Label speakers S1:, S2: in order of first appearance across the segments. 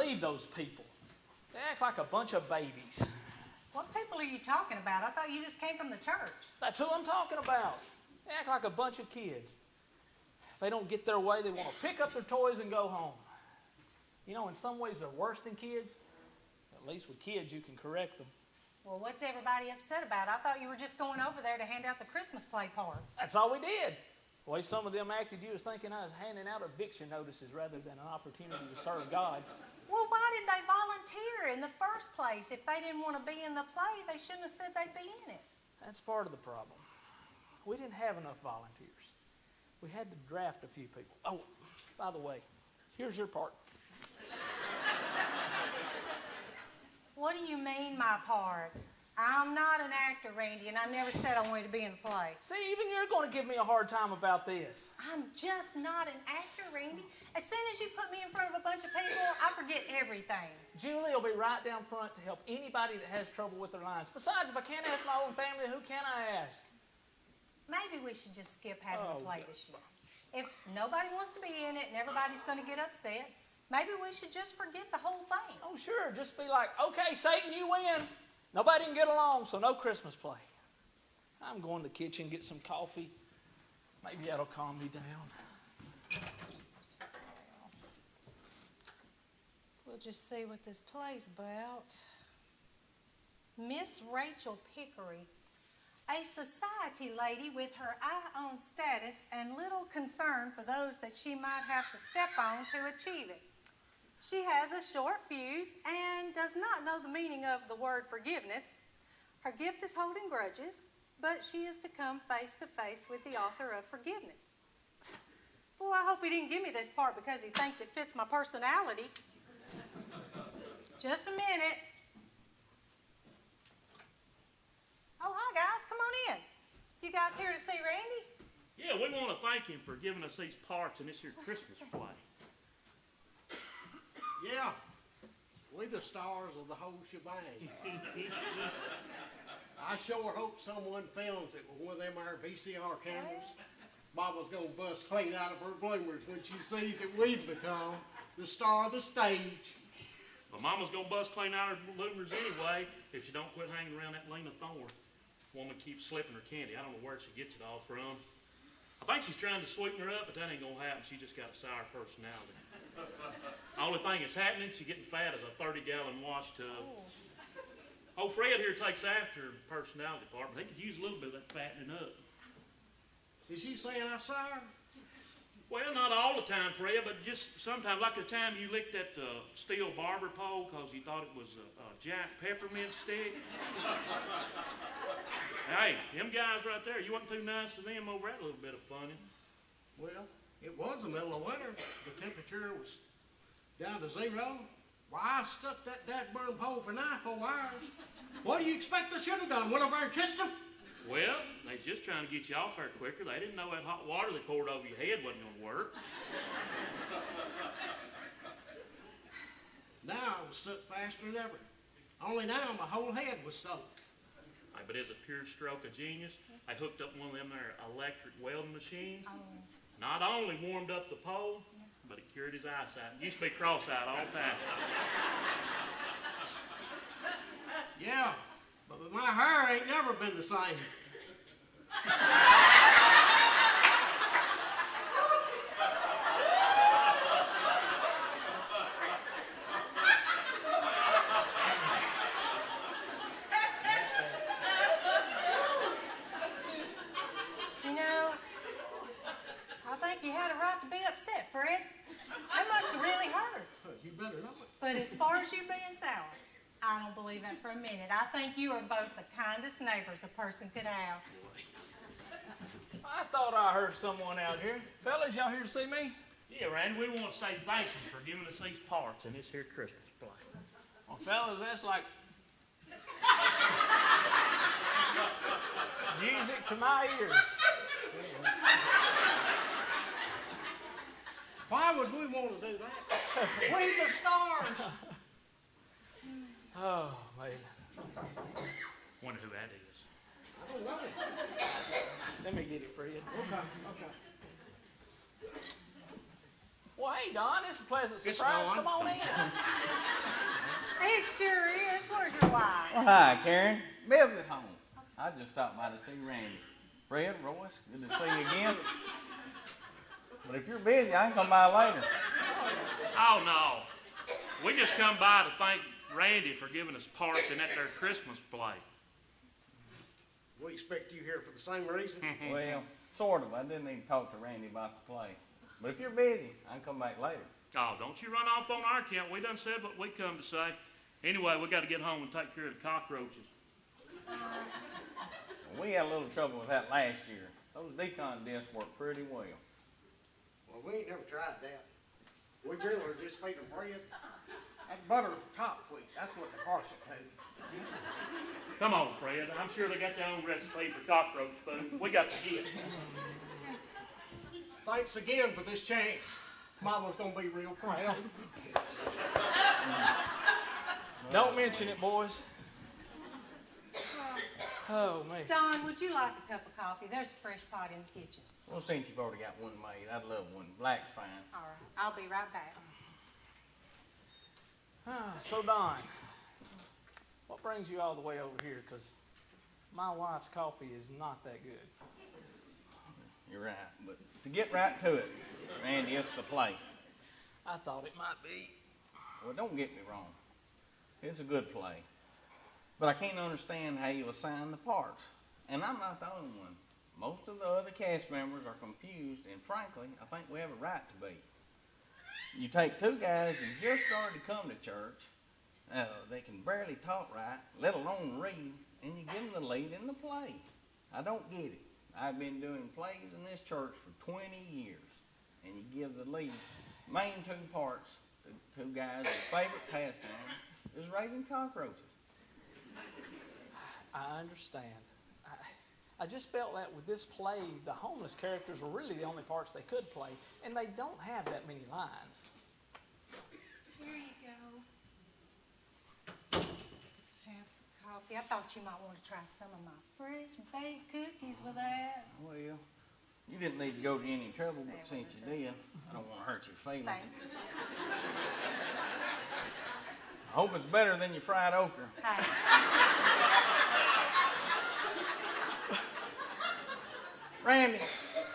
S1: believe those people. They act like a bunch of babies.
S2: What people are you talking about? I thought you just came from the church.
S1: That's who I'm talking about. They act like a bunch of kids. If they don't get their way, they want to pick up their toys and go home. You know, in some ways they're worse than kids. At least with kids you can correct them.
S2: Well, what's everybody upset about? I thought you were just going over there to hand out the Christmas play parts.
S1: That's all we did. The way some of them acted, you was thinking I was handing out eviction notices rather than an opportunity to serve God.
S2: Well, why did they volunteer in the first place? If they didn't want to be in the play, they shouldn't have said they'd be in it.
S1: That's part of the problem. We didn't have enough volunteers. We had to draft a few people. Oh, by the way, here's your part.
S2: What do you mean, my part? I'm not an actor, Randy, and I never said I wanted to be in the play.
S1: See, even you're going to give me a hard time about this.
S2: I'm just not an actor, Randy. As soon as you put me in front of a bunch of people, I forget everything.
S1: Julie will be right down front to help anybody that has trouble with their lines. Besides, if I can't ask my own family, who can I ask?
S2: Maybe we should just skip having a play this year. If nobody wants to be in it and everybody's going to get upset, maybe we should just forget the whole thing.
S1: Oh, sure. Just be like, okay, Satan, you win. Nobody can get along, so no Christmas play. I'm going to the kitchen, get some coffee. Maybe that'll calm me down.
S2: We'll just see what this play's about. Miss Rachel Pickery, a society lady with her eye on status and little concern for those that she might have to step on to achieve it. She has a short fuse and does not know the meaning of the word forgiveness. Her gift is holding grudges, but she is to come face to face with the author of forgiveness. Boy, I hope he didn't give me this part because he thinks it fits my personality. Just a minute. Oh, hi guys, come on in. You guys here to see Randy?
S3: Yeah, we want to thank him for giving us these parts in this here Christmas play.
S4: Yeah, we the stars of the whole shebang. I sure hope someone films it with one of them our VCR cameras. Mama's gonna bust clean out of her bloomers when she sees that we've become the star of the stage.
S3: Well, Mama's gonna bust clean out her bloomers anyway if she don't quit hanging around that Lena Thorne. Woman keeps slipping her candy. I don't know where she gets it all from. I think she's trying to sweeten her up, but that ain't gonna happen. She just got a sour personality. Only thing that's happening, she's getting fat as a 30-gallon wash tub. Old Fred here takes after her personality part, but he could use a little bit of that fattening up.
S4: Is you saying I'm sour?
S3: Well, not all the time, Fred, but just sometimes, like the time you licked that steel barber pole because you thought it was a giant peppermint stick. Hey, them guys right there, you wasn't too nice to them over that little bit of funny.
S4: Well, it was the middle of winter. The temperature was down to 0. Why, I stuck that dadburn pole for 4 hours. What do you expect I should have done? Went over and kissed him?
S3: Well, they was just trying to get you off there quicker. They didn't know that hot water they poured over your head wasn't going to work.
S4: Now I was stuck faster than ever. Only now my whole head was soaked.
S3: Hey, but as a pure stroke of genius, I hooked up one of them there electric welding machines. Not only warmed up the pole, but it cured his eyesight. Used to be cross-eyed all the time.
S4: Yeah, but my hair ain't never been the same.
S2: You know, I think you had a right to be upset, Fred. That must have really hurt.
S4: You better know it.
S2: But as far as you being sour, I don't believe that for a minute. I think you are both the kindest neighbors a person could have.
S1: I thought I heard someone out here. Fellas, y'all here to see me?
S3: Yeah, Randy, we want to say thank you for giving us these parts in this here Christmas play.
S1: Well, fellas, that's like music to my ears.
S4: Why would we want to do that? We the stars.
S1: Oh, man.
S3: Wonder who that is.
S4: I don't know.
S1: Let me get it, Fred.
S4: Okay.
S1: Well, hey, Don, it's a pleasant
S4: It's
S1: surprise.
S4: Dawn.
S1: Come on in.
S2: It sure is. Where's your wife?
S5: Well, hi, Karen. Bev's at home. I just stopped by to see Randy. Fred, Royce, good to see you again. But if you're busy, I can come by later.
S3: Oh, no. We just come by to thank Randy for giving us parts in that there Christmas play.
S4: We expect you here for the same reason.
S5: Well, sort of. I didn't even talk to Randy about the play. But if you're busy, I can come back later.
S3: Oh, don't you run off on our account. We done said what we come to say. Anyway, we got to get home and take care of the cockroaches.
S5: We had a little trouble with that last year. Those decon discs work pretty well.
S4: Well, we ain't never tried that. We generally just feed them bread. That butter top quick, that's what the parts are taking.
S3: Come on, Fred. I'm sure they got their own recipe for cockroach food. We got to get.
S4: Thanks again for this chance. Mama's gonna be real proud.
S1: Don't mention it, boys. Oh, man.
S2: Don, would you like a cup of coffee? There's a fresh pot in the kitchen.
S5: Well, since you've already got one made, I'd love one. Black's fine.
S2: All right, I'll be right back.
S1: So, Don, what brings you all the way over here? Because my wife's coffee is not that good.
S5: You're right. But to get right to it, Randy, it's the play.
S1: I thought it might be.
S5: Well, don't get me wrong. It's a good play. But I can't understand how you assign the parts. And I'm not the only one. Most of the other cast members are confused, and frankly, I think we have a right to be. You take two guys who just started to come to church, they can barely talk right, let alone read, and you give them the lead in the play. I don't get it. I've been doing plays in this church for 20 years, and you give the lead, main two parts to two guys whose favorite pastime is raising cockroaches.
S1: I understand. I just felt that with this play, the homeless characters were really the only parts they could play, and they don't have that many lines.
S2: Here you go. Have some coffee. I thought you might want to try some of my fresh baked cookies with that.
S5: Well, you didn't need to go to any trouble, but
S2: There
S5: since you did, I don't want to hurt your feelings.
S2: Thanks.
S5: I hope it's better than your fried okra.
S2: Hey.
S5: Randy. Sorry.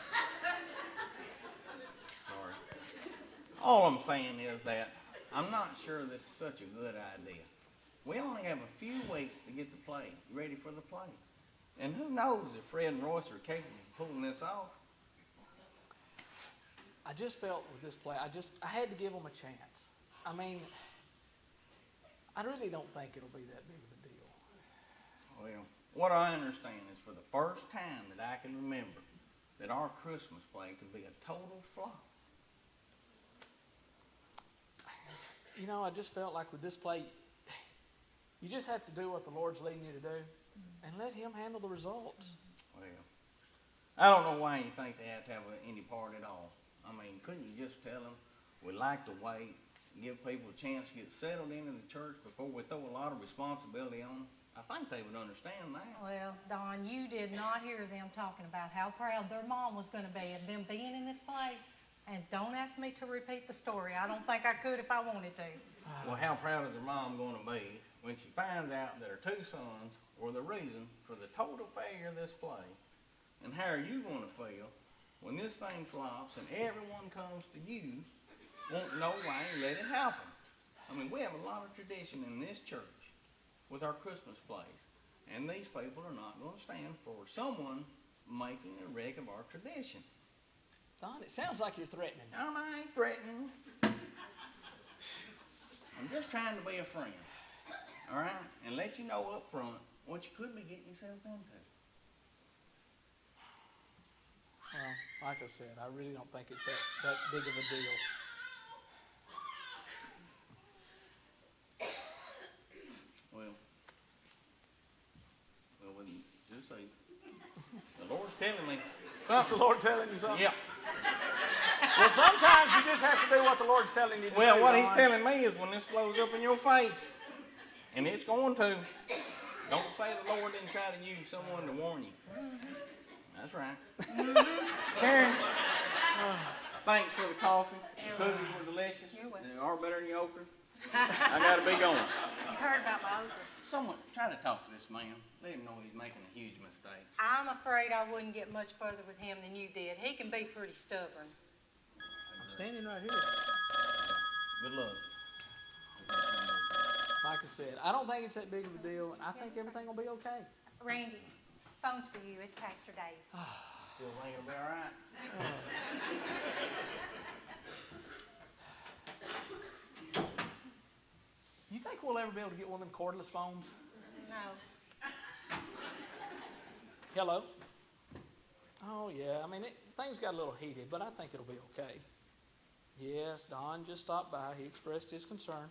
S5: All I'm saying is that I'm not sure this is such a good idea. We only have a few weeks to get the play ready for the play. And who knows if Fred and Royce are capable of pulling this off.
S1: I just felt with this play, I had to give them a chance. I mean, I really don't think it'll be that big of a deal.
S5: Well, what I understand is for the first time that I can remember that our Christmas play could be a total flop.
S1: You know, I just felt like with this play, you just have to do what the Lord's leading you to do and let Him handle the results.
S5: Well, I don't know why you think they have to have any part at all. I mean, couldn't you just tell them we'd like to wait, give people a chance to get settled into the church before we throw a lot of responsibility on them? I think they would understand that.
S2: Well, Don, you did not hear them talking about how proud their mom was going to be of them being in this play. And don't ask me to repeat the story. I don't think I could if I wanted to.
S5: Well, how proud is her mom going to be when she finds out that her two sons were the reason for the total failure of this play? And how are you going to feel when this thing flops and everyone comes to you, won't know why you let it happen? I mean, we have a lot of tradition in this church with our Christmas plays, and these people are not going to stand for someone making a wreck of our tradition.
S1: Don, it sounds like you're threatening.
S5: I ain't threatening. I'm just trying to be a friend, all right? And let you know up front what you could be getting yourself into.
S1: Well, like I said, I really don't think it's that big of a deal.
S5: Well, just say, the Lord's telling me.
S1: Is the Lord telling you something?
S5: Yeah.
S1: Well, sometimes you just have to do what the Lord's telling you to do.
S5: Well, what He's
S1: Don.
S5: telling me is when this blows up in your face, and it's going to, don't say the Lord didn't try to use someone to warn you. That's right. Karen, Thanks for the coffee. The cookies were delicious.
S2: You're welcome.
S5: They are better than your okra. I gotta be going.
S2: You heard about my okra.
S5: Someone try to talk to this man. Let him know he's making a huge mistake.
S2: I'm afraid I wouldn't get much further with him than you did. He can be pretty stubborn.
S1: I'm standing right here.
S5: Good luck.
S1: Like I said, I don't think it's that big of a deal, and I think everything will be okay.
S2: Randy, phone's for you. It's Pastor Dave.
S5: Still think it'll be all right.
S1: You think we'll ever be able to get one of them cordless phones?
S2: No.
S1: Hello? Oh, yeah. I mean, things got a little heated, but I think it'll be okay. Yes, Don just stopped by. He expressed his concern.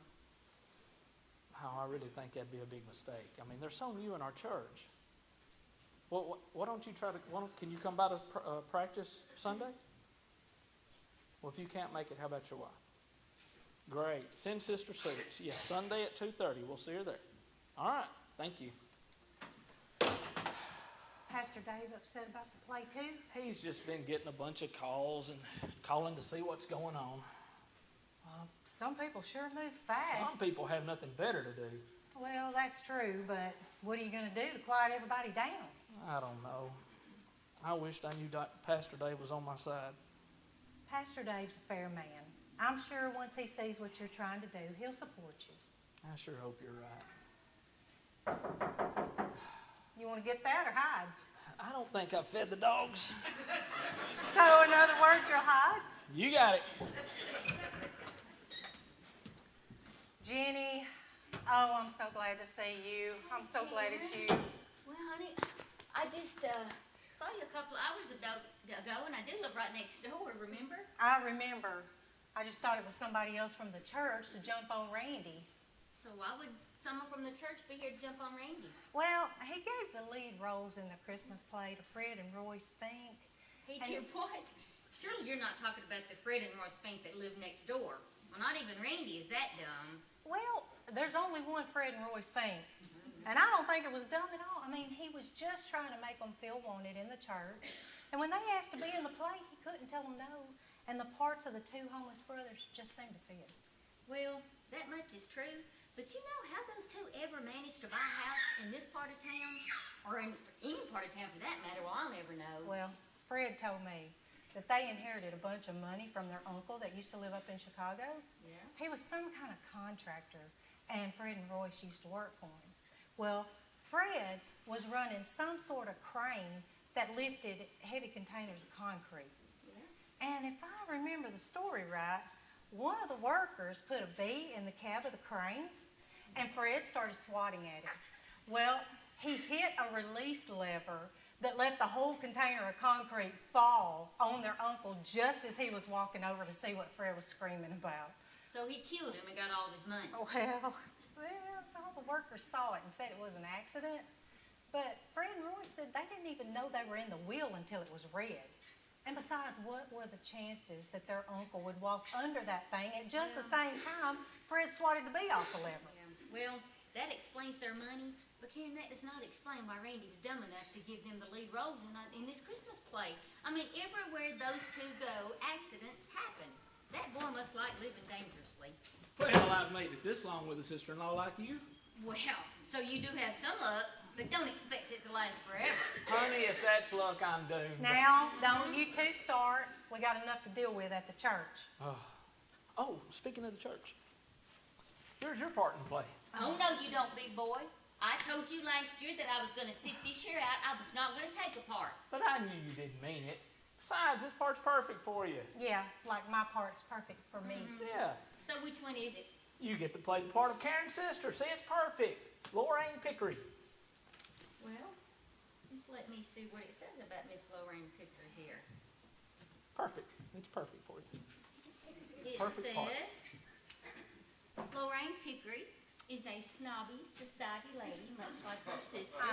S1: Oh, I really think that'd be a big mistake. I mean, there's so new in our church. Well, why don't you try to, can you come by to practice Sunday? Well, if you can't make it, how about your wife? Great. Send Sister Sue. Yes, Sunday at 2:30. We'll see her there. All right. Thank you.
S2: Pastor Dave upset about the play too?
S1: He's just been getting a bunch of calls and calling to see what's going on.
S2: Some people sure move fast.
S1: Some people have nothing better to do.
S2: Well, that's true, but what are you going to do to quiet everybody down?
S1: I don't know. I wished I knew Pastor Dave was on my side.
S2: Pastor Dave's a fair man. I'm sure once he sees what you're trying to do, he'll support you.
S1: I sure hope you're right.
S2: You want to get that or hide?
S1: I don't think I've fed the dogs.
S2: So, in other words, you'll hide?
S1: You got it.
S2: Jenny, oh, I'm so glad to see you. I'm so glad it's you.
S6: Well, honey, I just saw you a couple hours ago, and I do live right next door, remember?
S2: I remember. I just thought it was somebody else from the church to jump on Randy.
S6: So why would someone from the church be here to jump on Randy?
S2: Well, he gave the lead roles in the Christmas play to Fred and Roy Spink.
S6: He
S2: And-
S6: did what? Surely you're not talking about the Fred and Roy Spink that live next door. Well, not even Randy is that dumb.
S2: Well, there's only one Fred and Roy Spink. And I don't think it was dumb at all. I mean, he was just trying to make them feel wanted in the church. And when they asked to be in the play, he couldn't tell them no. And the parts of the two homeless brothers just seemed to fit.
S6: Well, that much is true. But you know how those two ever managed to buy a house in this part of town? Or in any part of town for that matter? Well, I'll never know.
S2: Well, Fred told me that they inherited a bunch of money from their uncle that used to live up in Chicago.
S6: Yeah.
S2: He was some kind of contractor, and Fred and Royce used to work for him. Well, Fred was running some sort of crane that lifted heavy containers of concrete. And if I remember the story right, one of the workers put a bee in the cab of the crane, and Fred started swatting at it. Well, he hit a release lever that let the whole container of concrete fall on their uncle just as he was walking over to see what Fred was screaming about.
S6: So he killed him and got all of his money.
S2: Well, all the workers saw it and said it was an accident. But Fred and Roy said they didn't even know they were in the wheel until it was red. And besides, what were the chances that their uncle would walk under that thing at just the same time Fred swatted the bee off the lever?
S6: Yeah. Well, that explains their money, but Karen, that does not explain why Randy was dumb enough to give them the lead roles in this Christmas play. I mean, everywhere those two go, accidents happen. That boy must like living dangerously.
S1: Well, I've made it this long with a sister-in-law like you.
S6: Well, so you do have some luck, but don't expect it to last forever.
S1: Honey, if that's luck, I'm doomed.
S2: Now, don't you two start. We got enough to deal with at the church.
S1: Oh, speaking of the church, here's your part in the play.
S6: Oh, no, you don't, big boy. I told you last year that I was going to sit this year out. I was not going to take a part.
S1: But I knew you didn't mean it. Besides, this part's perfect for you.
S2: Yeah, like my part's perfect for me.
S1: Yeah.
S6: So which one is it?
S1: You get to play the part of Karen's sister. See, it's perfect. Lorraine Pickery.
S6: Well, just let me see what it says about Miss Lorraine Picker here.
S1: Perfect. It's perfect for you.
S6: It
S1: Perfect part.
S6: says, Lorraine Pickery is a snobby society lady, much like her sister.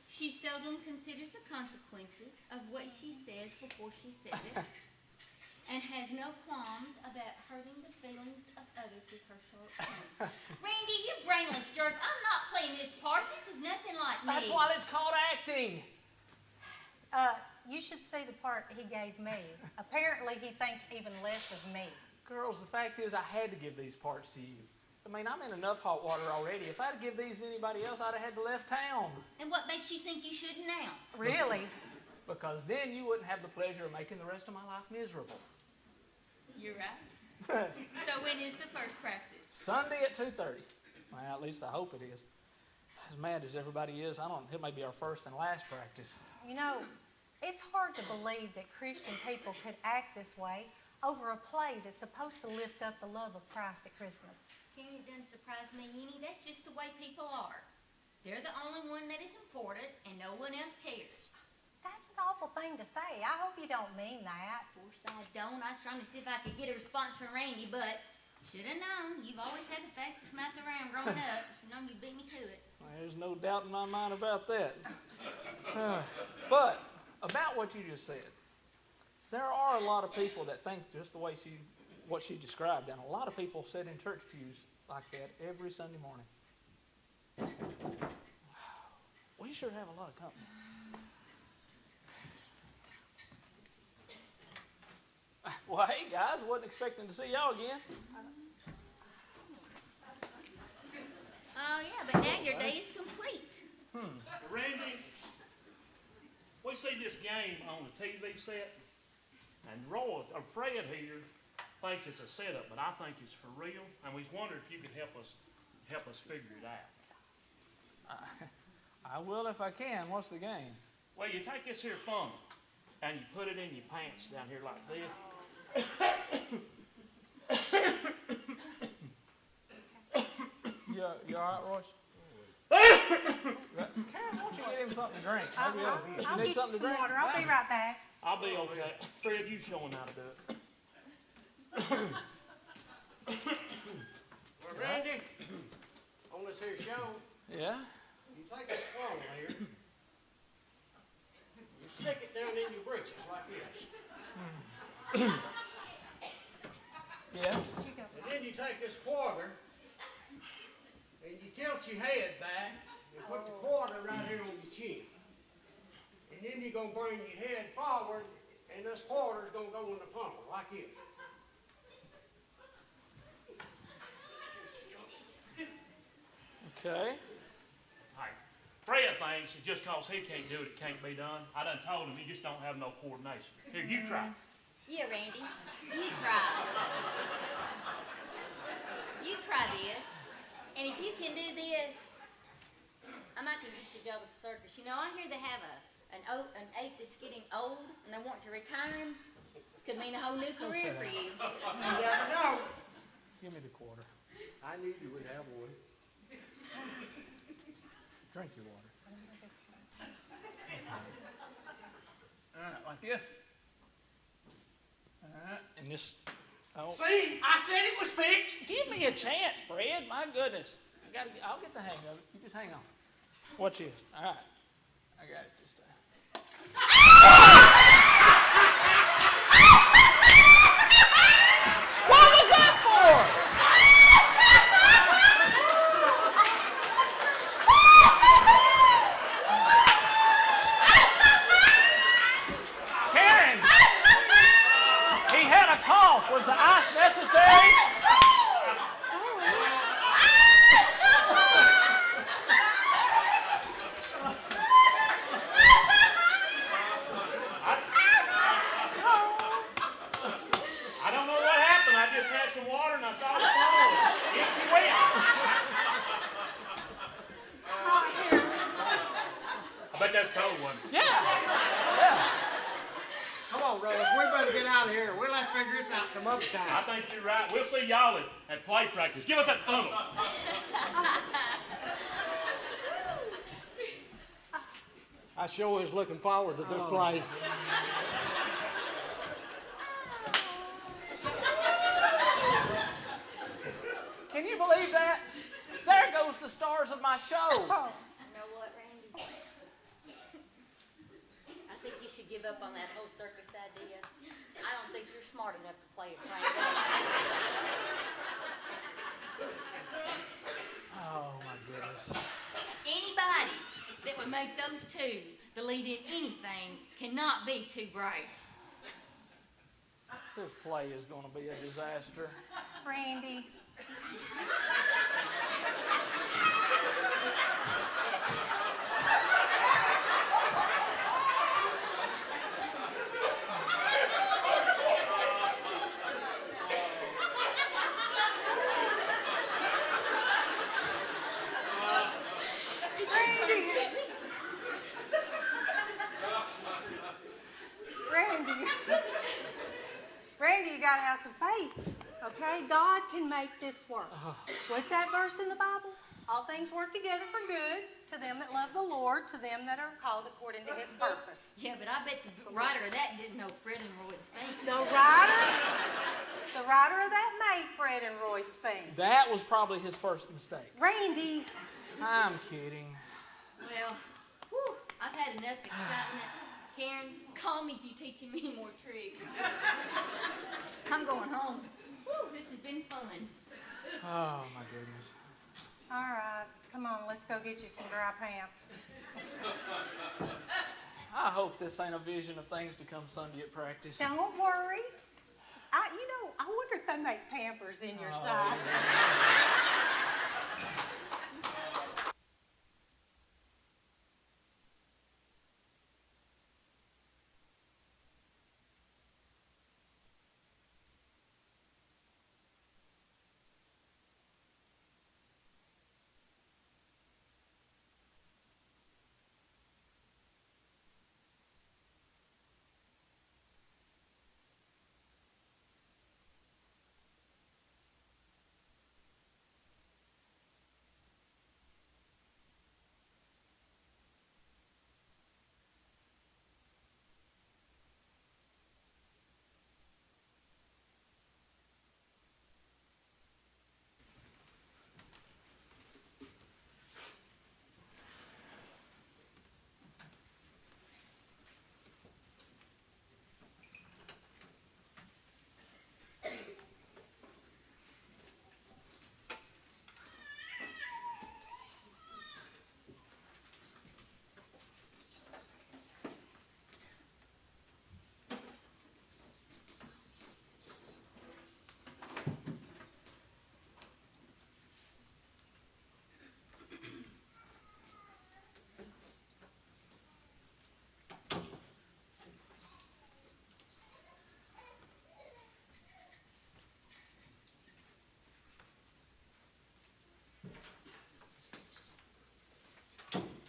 S6: She seldom considers the consequences of what she says before she says it, and has no qualms about hurting the feelings of others with her short tongue. Randy, you brainless jerk, I'm not playing this part. This is nothing like me.
S1: That's why it's called acting.
S2: you should see the part he gave me. Apparently, he thinks even less of me.
S1: Girls, the fact is I had to give these parts to you. I mean, I'm in enough hot water already. If I'd give these to anybody else, I'd have had to left town.
S6: And what makes you think you shouldn't now?
S2: Really?
S1: Because then you wouldn't have the pleasure of making the rest of my life miserable.
S6: You're right. So when is the first practice?
S1: Sunday at 2:30. Well, at least I hope it is. As mad as everybody is, it may be our first and last practice.
S2: You know, it's hard to believe that Christian people could act this way over a play that's supposed to lift up the love of Christ at Christmas.
S6: Karen, it doesn't surprise me any. That's just the way people are. They're the only one that is important, and no one else cares.
S2: That's an awful thing to say. I hope you don't mean that.
S6: Of course I don't. I was trying to see if I could get a response from Randy, but should have known. You've always had the fastest mouth around growing up. Should have known you beat me to it.
S1: There's no doubt in my mind about that. But about what you just said, there are a lot of people that think just the way what she described, and a lot of people sit in church pews like that every Sunday morning. We sure have a lot of company. Well, hey guys, wasn't expecting to see y'all again.
S6: Oh yeah, but now your day is complete.
S3: Randy, we see this game on the TV set, and Fred here thinks it's a setup, but I think it's for real, and we wondered if you could help us figure it out.
S1: I will if I can. What's the game?
S3: Well, you take this here funnel, and you put it in your pants down here like this.
S1: You all right, Royce? Karen, why don't you get him something to drink?
S2: I'll
S1: You
S2: get
S1: need
S2: you
S1: something to
S2: some
S1: drink?
S2: water. I'll be right back.
S3: I'll be okay. Fred, you showing how to do it.
S4: Well, Randy, on this here show,
S1: Yeah?
S4: you take this funnel here, you stick it down in your britches like this.
S1: Yeah?
S2: You go.
S4: And then you take this quarter, and you tilt your head back, and put the quarter right here on your chin. And then you're going to bring your head forward, and this quarter's going to go in the funnel, like this.
S1: Okay.
S3: Hey, Fred thinks that just cause he can't do it, it can't be done. I done told him he just don't have no coordination. Here, you try.
S6: Yeah, Randy, you try. You try this, and if you can do this, I might can get you a job at the circus. You know, I hear they have an ape that's getting old, and they want to retire him. This could mean a whole new career for you.
S4: You never know.
S1: Give me the quarter.
S4: I knew you would have one.
S1: Drink your water. All right, like this. All right, and just. Oh.
S4: See, I said it was fixed.
S1: Give me a chance, Fred. My goodness. I'll get the hang of it. You just hang on. Watch this. All right. I got it this time. What was that for? Karen! He had a cough. Was the ice necessary?
S3: I don't know what happened. I just had some water and I saw the funnel. Yes, he went. I bet that's cold one.
S1: Yeah.
S4: Come on, Rose, we better get out of here. We'll have to figure this out some other
S3: I
S4: time.
S3: think you're right. We'll see y'all at play practice. Give us that funnel.
S4: I sure is looking forward to this play.
S1: Can you believe that? There goes the stars of my show.
S6: You know what, Randy? I think you should give up on that whole circus idea. I don't think you're smart enough to play a train game.
S1: Oh my goodness.
S6: Anybody that would make those two The lead in anything cannot be too bright.
S1: This play is going to be a disaster.
S2: Randy. Randy, you gotta have some faith, okay? God can make this work. What's that verse in the Bible? All things work together for good to them that love the Lord, to them that are called according to his purpose.
S6: Yeah, but I bet the writer of that didn't know Fred and Roy's Fink.
S2: The writer of that made Fred and Roy Fink.
S1: That was probably his first mistake.
S2: Randy.
S1: I'm kidding.
S6: Well, whew, I've had enough excitement. Karen, call me if you teach me any more tricks. I'm going home. Whew, this has been fun.
S1: Oh, my goodness.
S2: All right, come on, let's go get you some dry pants.
S1: I hope this ain't a vision of things to come Sunday at practice.
S2: Don't worry. I wonder if they make Pampers in your size.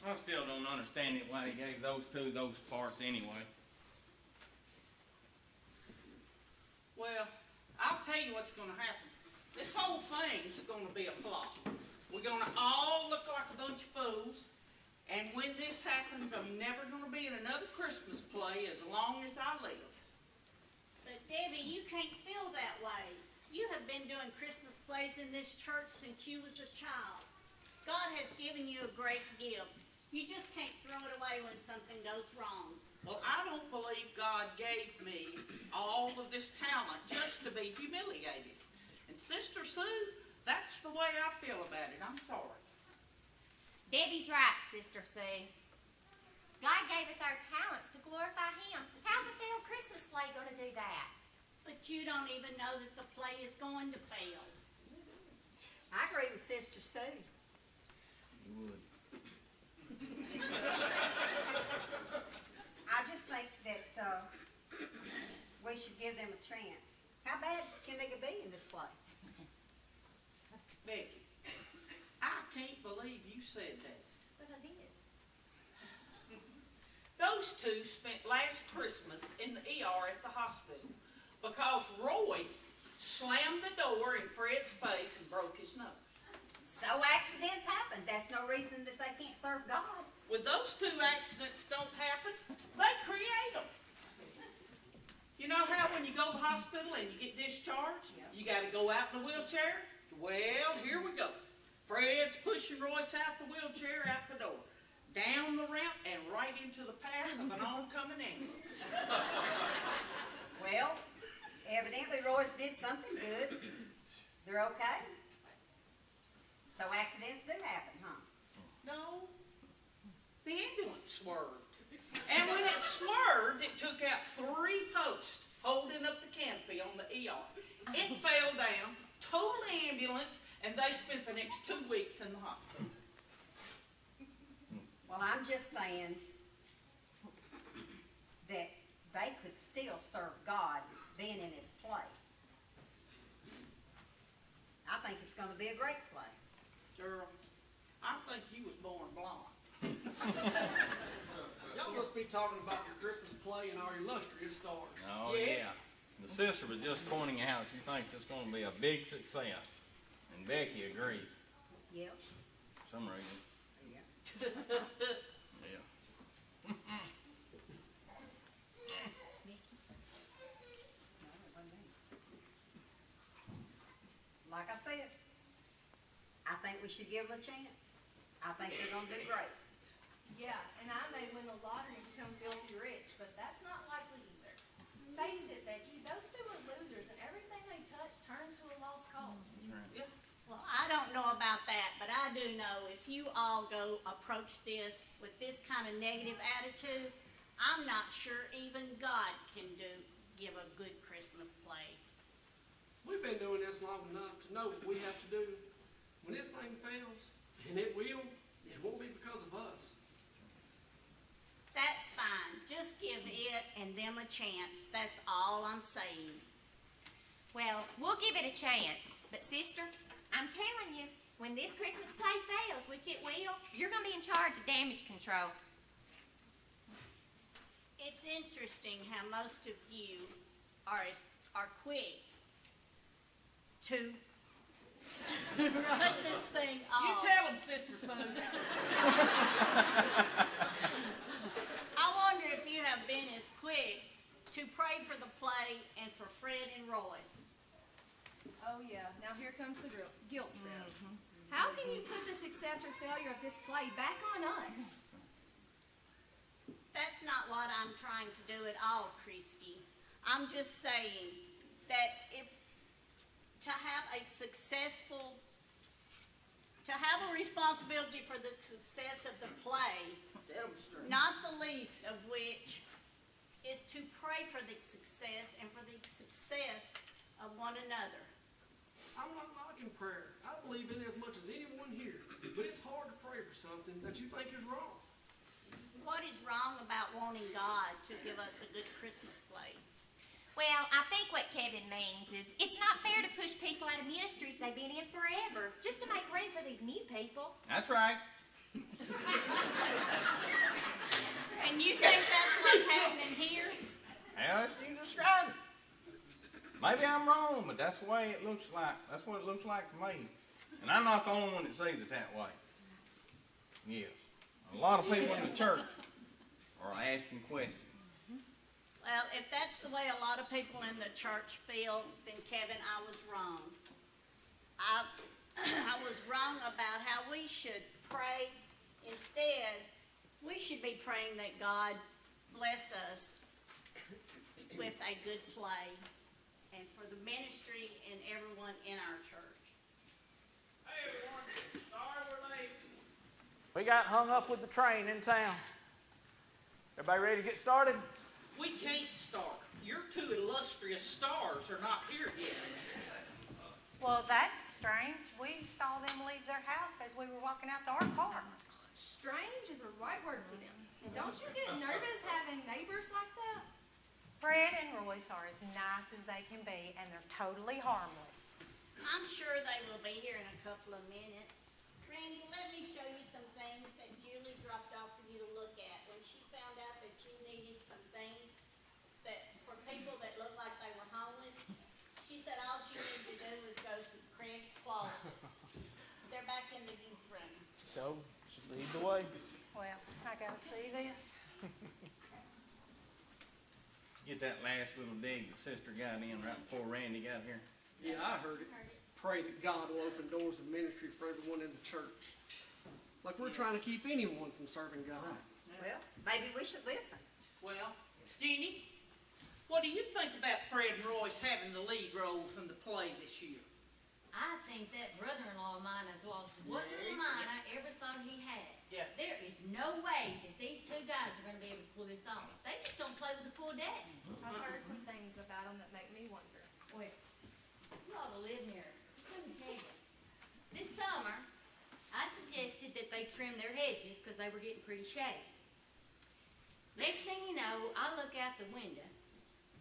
S5: I still don't understand it why he gave those two those parts anyway.
S7: Well, I'll tell you what's going to happen. This whole thing's going to be a flop. We're going to all look like a bunch of fools, and when this happens, I'm never going to be in another Christmas play as long as I live.
S8: But Debbie, you can't feel that way. You have been doing Christmas plays in this church since you was a child. God has given you a great gift. You just can't throw it away when something goes wrong.
S7: Well, I don't believe God gave me all of this talent just to be humiliated. And Sister Sue, that's the way I feel about it. I'm sorry.
S9: Debbie's right, Sister Sue. God gave us our talents to glorify Him. How's a failed Christmas play going to do that?
S8: But you don't even know that the play is going to fail.
S2: I agree with Sister Sue.
S5: You would.
S10: I just think that we should give them a chance. How bad can they be in this play?
S7: Becky, I can't believe you said that.
S10: But I did.
S7: Those two spent last Christmas in the ER at the hospital because Royce slammed the door in Fred's face and broke his nose.
S10: So accidents happen. That's no reason that they can't serve God.
S7: When those two accidents don't happen, they create them. You know how when you go to the hospital and you get discharged, you got to go out in a wheelchair? Well, here we go. Fred's pushing Royce out the wheelchair, out the door, down the ramp, and right into the path of an oncoming ambulance.
S10: Well, evidently Royce did something good. They're okay. So accidents do happen, huh?
S7: No, the ambulance swerved. And when it swerved, it took out 3 posts holding up the canopy on the ER. It fell down, total ambulance, and they spent the next 2 weeks in the hospital.
S10: Well, I'm just saying that they could still serve God being in this play. I think it's gonna be a great play.
S7: Girl, I think you was born blonde.
S11: Y'all must be talking about the Christmas play and our illustrious stars.
S5: Oh, yeah. The sister was just pointing out she thinks it's going to be a big success. And Becky agrees
S10: Yep.
S5: for some reason.
S10: Yeah.
S5: Yeah.
S10: No, it wasn't me. Like I said, I think we should give them a chance. I think they're gonna do great.
S12: Yeah, and I may win the lottery and become filthy rich, but that's not likely either. Face it, Becky, those two are losers, and everything they touch turns to a lost cause.
S8: Well, I don't know about that, but I do know if you all go approach this with this kind of negative attitude, I'm not sure even God can give a good Christmas play.
S11: We've been doing this long enough to know what we have to do. When this thing fails, and it won't be because of us.
S8: That's fine. Just give it and them a chance. That's all I'm saying.
S9: Well, we'll give it a chance. But sister, I'm telling you, when this Christmas play fails, which it will, you're going to be in charge of damage control.
S8: It's interesting how most of you are quick to write this thing off.
S7: You tell them, Sister Pooh.
S8: I wonder if you have been as quick to pray for the play and for Fred and Royce.
S12: Oh yeah, now here comes the guilt trip. How can you put the success or failure of this play back on us?
S8: That's not what I'm trying to do at all, Christy. I'm just saying that to have a responsibility for the success of the play, not the least of which is to pray for the success and for the success of one another.
S11: I'm not knocking prayer. I believe in it as much as anyone here. But it's hard to pray for something that you think is wrong.
S8: What is wrong about wanting God to give us a good Christmas play?
S9: Well, I think what Kevin means is it's not fair to push people out of ministries they've been in forever just to make room for these new people.
S5: That's right.
S8: And you think that's what's happening here?
S5: How you describe it? Maybe I'm wrong, but that's the way it looks like. That's what it looks like to me. And I'm not the only one that sees it that way. Yes. A lot of people in the church are asking questions.
S8: Well, if that's the way a lot of people in the church feel, then Kevin, I was wrong. I was wrong about how we should pray. Instead, we should be praying that God bless us with a good play and for the ministry and everyone in our church.
S7: Hey, everyone. Sorry we're late.
S1: We got hung up with the train in town. Everybody ready to get started?
S7: We can't start. Your 2 illustrious stars are not here yet.
S2: Well, that's strange. We saw them leave their house as we were walking out to our car.
S12: Strange is the right word for them. And don't you get nervous having neighbors like that?
S2: Fred and Royce are as nice as they can be, and they're totally harmless.
S8: I'm sure they will be here in a couple of minutes. Randy, let me show you some things that Julie dropped off for you to look at. When she found out that you needed some things that for people that look like they were homeless, she said all you need to do is go to Craig's Closet. They're back in the youth room.
S1: So, should lead the way.
S2: Well, I gotta see this.
S5: Get that last little dig the sister got in right before Randy got here.
S11: Yeah, I heard it. Pray that God will open doors of ministry for everyone in the church. Like we're trying to keep anyone from serving God.
S10: Well, maybe we should listen.
S7: Well, Jeannie, what do you think about Fred and Royce having the lead roles in the play this year?
S6: I think that brother-in-law of mine has lost what little mind I ever thought he had.
S7: Yeah.
S6: There is no way that these 2 guys are going to be able to pull this off. They just don't play with a full deck.
S12: I've heard some things about them that make me wonder.
S6: Well, you ought to live near. Let me tell you. This summer, I suggested that they trim their hedges because they were getting pretty shady. Next thing you know, I look out the window.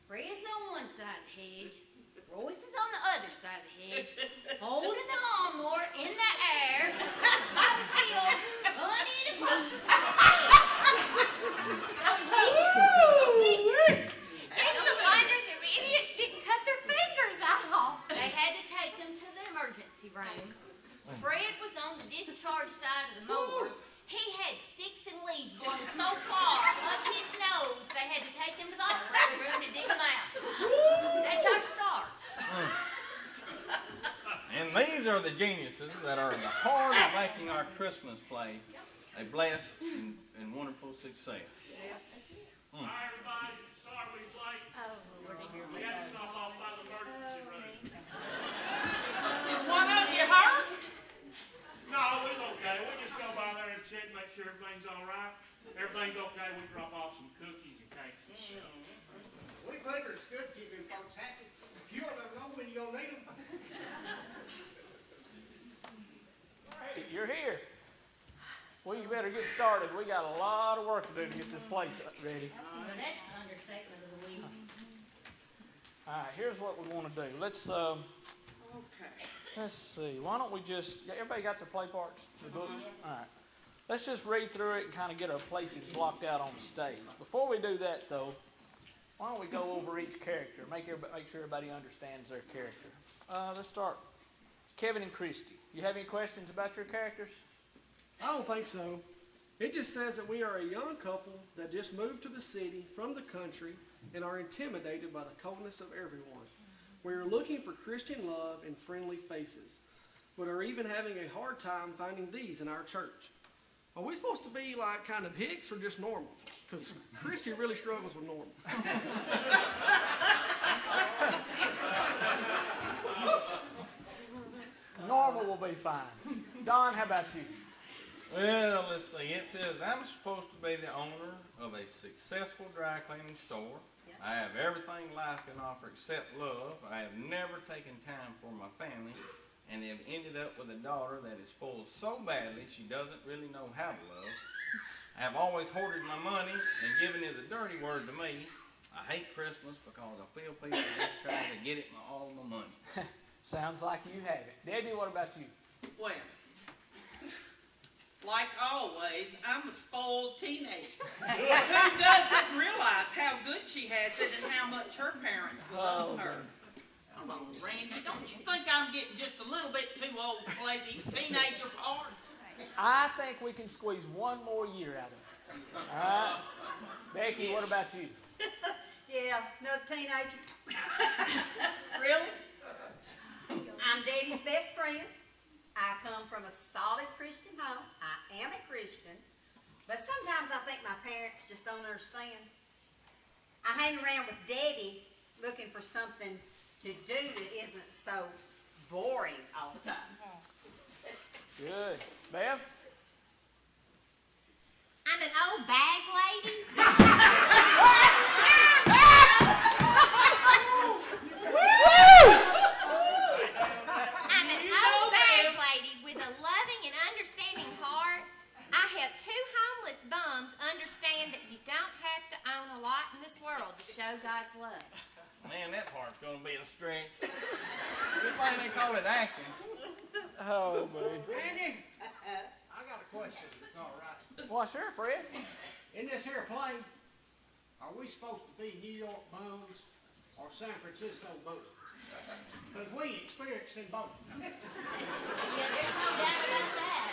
S6: Fred's on one side of the hedge. Royce is on the other side of the hedge, holding the lawnmower in the air, by the wheels, running it across the It's a wonder the idiots didn't cut their fingers off. They had to take them to the emergency room. Fred was on the discharge side of the mower. He had sticks and leaves blown so far up his nose, they had to take him to the operating room to dig him out. That's our start.
S5: And these are the geniuses that are in the heart of making our Christmas play a blessed and wonderful success.
S3: Hi, everybody. Sorry we was late. We had to stop off by the emergency room.
S7: Is one of you hurt?
S3: No, we're okay. We just go by there and check, make sure everything's all right. Everything's okay. We drop off some cookies and cakes and stuff.
S4: We Quakers good keeping folks happy. You don't ever know when you're gonna need them.
S1: You're here. Well, you better get started. We got a lot of work to do to get this place ready.
S6: That's the understatement of the week.
S1: All right, here's what we want to do. Let's see. Why don't we just, everybody got their play parts, the books? All right. Let's just read through it and kind of get our places blocked out on the stage. Before we do that, though, why don't we go over each character, make sure everybody understands their character. Let's start. Kevin and Christy, you have any questions about your characters?
S11: I don't think so. It just says that we are a young couple that just moved to the city from the country and are intimidated by the coldness of everyone. We are looking for Christian love and friendly faces, but are even having a hard time finding these in our church. Are we supposed to be like kind of hicks or just normal? Because Christy really struggles with normal.
S1: Normal will be fine. Don, how about you?
S5: Well, let's see. It says I'm supposed to be the owner of a successful dry cleaning store. I have everything life can offer except love. I have never taken time for my family and have ended up with a daughter that is spoiled so badly she doesn't really know how to love. I have always hoarded my money, and giving is a dirty word to me. I hate Christmas because I feel people just trying to get all my money.
S1: Sounds like you have it. Debbie, what about you?
S7: Well, like always, I'm a spoiled teenager who doesn't realize how good she has it and how much her parents love her. Come on, Randy, don't you think I'm getting just a little bit too old to play these teenager parts?
S1: I think we can squeeze one more year out of it. All right. Becky, what about you?
S10: Yeah, another teenager. Really? I'm Daddy's best friend. I come from a solid Christian home. I am a Christian. But sometimes I think my parents just don't understand. I hang around with Debbie looking for something to do that isn't so boring all the time.
S1: Good. Bev?
S9: I'm an old bag lady. I'm an old bag lady with a loving and understanding heart. I help two homeless bums understand that you don't have to own a lot in this world to show God's love.
S5: Man, that part's going to be a stretch. Good thing they call it acting.
S1: Oh, man.
S4: Randy, I got a question if it's all right.
S1: Well, sure, Fred.
S4: In this here play, are we supposed to be New York bums or San Francisco bums? Because we experienced in both.
S6: Yeah, there's no doubt about that.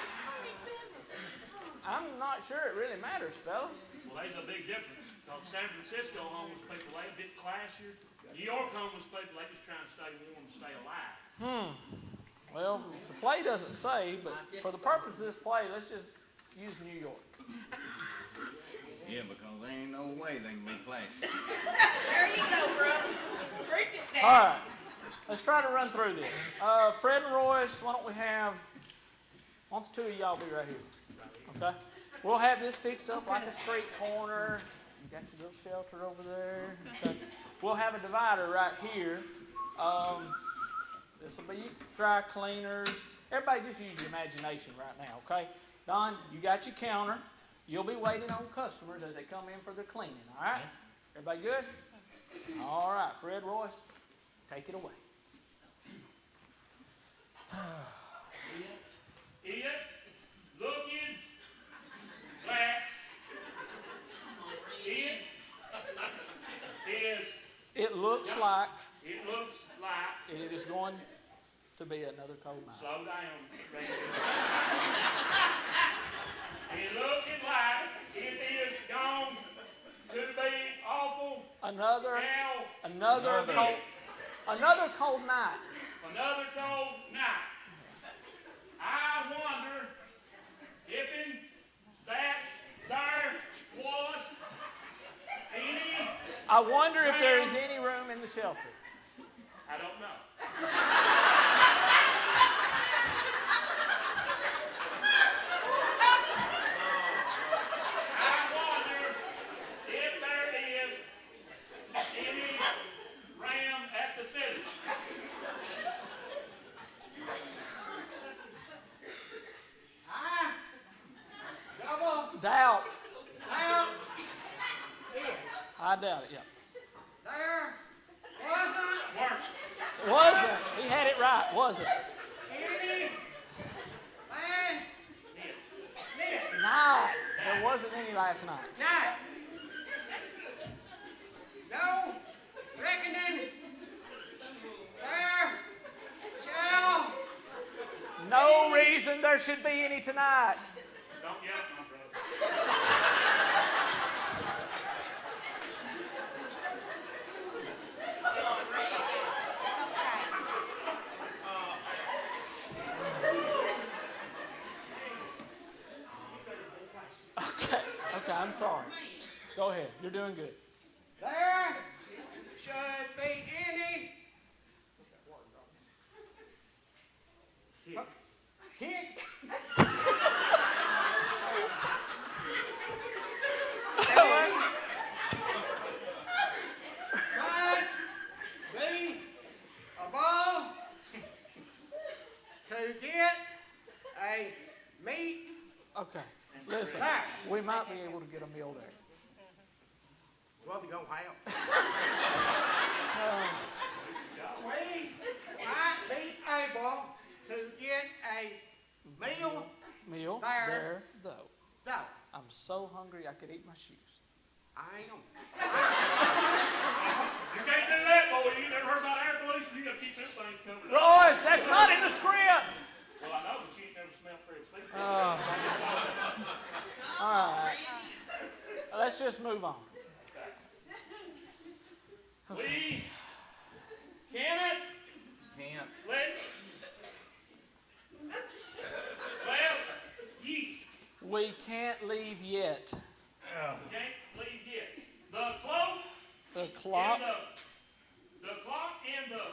S1: I'm not sure it really matters, fellas.
S3: Well, there's a big difference. Because San Francisco homeless people, they a bit classier. New York homeless people, they just trying to stay warm and stay alive.
S1: Well, the play doesn't say, but for the purpose of this play, let's just use New York.
S5: Yeah, because there ain't no way they can be classy.
S7: There you go, brother. Preach it down.
S1: All right. Let's try to run through this. Fred and Royce, why don't the two of y'all be right here? Okay? We'll have this fixed up like a street corner. You got your little shelter over there. Okay. We'll have a divider right here. This will be dry cleaners. Everybody just use your imagination right now, okay? Don, you got your counter. You'll be waiting on customers as they come in for their cleaning, all right? Everybody good? All right, Fred Royce, take it away.
S3: It, looking like it is.
S1: It looks like
S3: It looks like.
S1: it is going to be another coal mine.
S3: Slow down, Randy. It looking like it is going to be awful.
S1: Another
S3: Another
S1: cold night.
S3: Another cold night. I wonder if in that there was any.
S1: I wonder if there is any room in the shelter.
S3: I don't know. I wonder if there is any ram at the city.
S1: Doubt.
S4: Now, it,
S1: I doubt it, yeah.
S4: there wasn't
S3: Work.
S1: Wasn't. He had it right, wasn't.
S4: any last
S1: Night. There wasn't any last night.
S4: night. No reckoning. There shall
S1: No reason there should be any tonight.
S3: Don't yell at my brother.
S1: Okay, I'm sorry. Go ahead. You're doing good.
S4: there should be any kick. Might be a ball to get a meat.
S1: Okay. Listen, we might be able to get a meal there.
S4: What we gonna have? We might be able to get a meal.
S1: Meal
S4: There.
S1: there, though.
S4: No,
S1: I'm so hungry I could eat my shoes.
S4: I ain't gonna.
S3: You can't do that, boy. You never heard about air pollution. You gotta keep them things covered up.
S1: Royce, that's not in the script.
S3: Well, I know, but you ain't never smelled Fred's feet.
S1: All right. Let's just move on.
S3: We cannot
S5: Can't.
S3: let ye.
S1: We can't leave yet.
S3: Can't leave yet. The cloak.
S1: The clock.
S3: The clock in the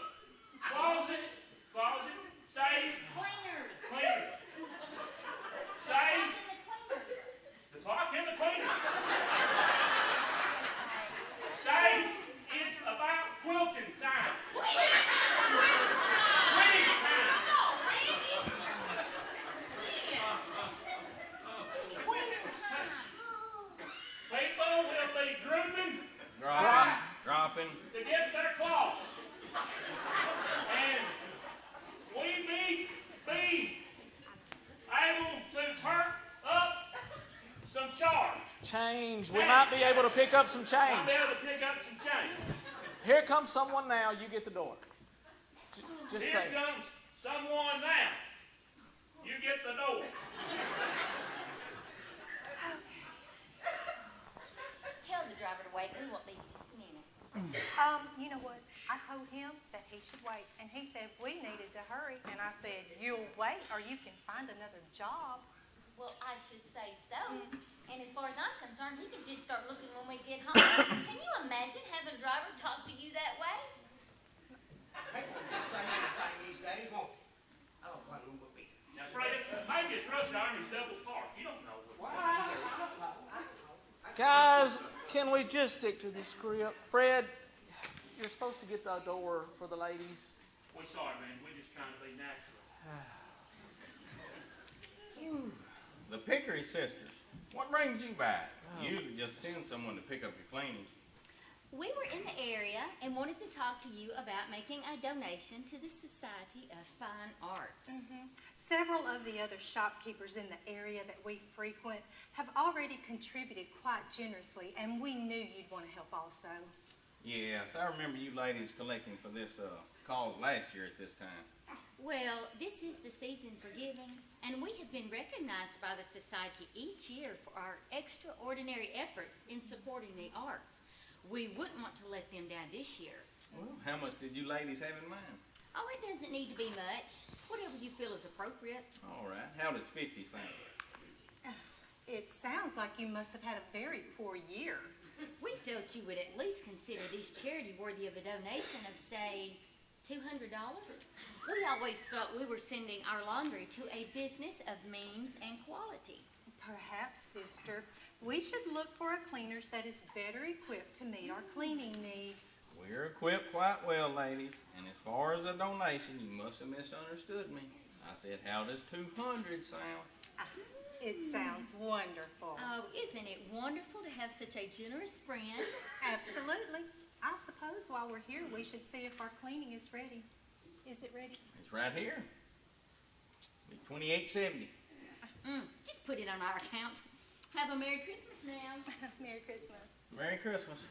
S3: closet says
S6: Cleaners.
S3: cleaner. Says the clock in the cleaner. Says it's about quilting time. Quilting time. People will be grouping
S5: Dropping.
S3: to get their cloths. And we may be able to perk up some charge.
S1: Change. We might be able to pick up some
S3: I'll
S1: change.
S3: be able to pick up some change.
S1: Here comes someone now. You get the door. Just
S3: Here
S1: say it.
S3: comes someone now. You get the door.
S6: Tell the driver to wait. We won't be just a minute.
S2: You know what? I told him that he should wait, and he said we needed to hurry, and I said, you'll wait or you can find another job.
S6: Well, I should say so. And as far as I'm concerned, he can just start looking when we get home. Can you imagine having a driver talk to you that way?
S4: People just say anything these days, won't they? I don't want them to be.
S3: Now, Fred, maybe this rush hour is double parked. You don't know what.
S1: Guys, Can we just stick to the script? Fred, you're supposed to get the door for the ladies.
S3: We sorry, man. We're just trying to be natural.
S5: The Pickery sisters. What brings you back? You usually just send someone to pick up your cleaning.
S6: We were in the area and wanted to talk to you about making a donation to the Society of Fine Arts.
S2: Several of the other shopkeepers in the area that we frequent have already contributed quite generously, and we knew you'd want to help also.
S5: Yes, I remember you ladies collecting for this cause last year at this time.
S6: Well, this is the season for giving, and we have been recognized by the Society each year for our extraordinary efforts in supporting the arts. We wouldn't want to let them down this year.
S5: Well, how much did you ladies have in mind?
S6: Oh, it doesn't need to be much. Whatever you feel is appropriate.
S5: All right. How does 50 sound?
S2: It sounds like you must have had a very poor year.
S6: We felt you would at least consider this charity worthy of a donation of, say, $200. We always felt we were sending our laundry to a business of means and quality.
S2: Perhaps, sister, we should look for a cleaners that is better equipped to meet our cleaning needs.
S5: We're equipped quite well, ladies. And as far as a donation, you must have misunderstood me. I said, how does 200 sound?
S2: It sounds wonderful.
S6: Oh, isn't it wonderful to have such a generous friend?
S2: Absolutely. I suppose while we're here, we should see if our cleaning is ready. Is it ready?
S5: It's right here. Be $28.70.
S6: Just put it on our account. Have a Merry Christmas now.
S2: Merry Christmas.
S5: Merry Christmas.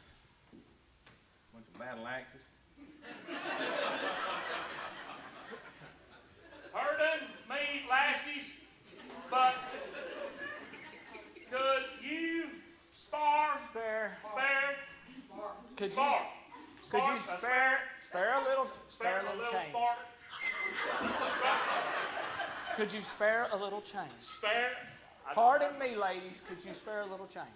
S5: Bunch of battle axes.
S3: Pardon me, lassies, but could you spare?
S1: Could you spare a little change? Could you spare a little change?
S3: Spare?
S1: Pardon me, ladies, could you spare a little change?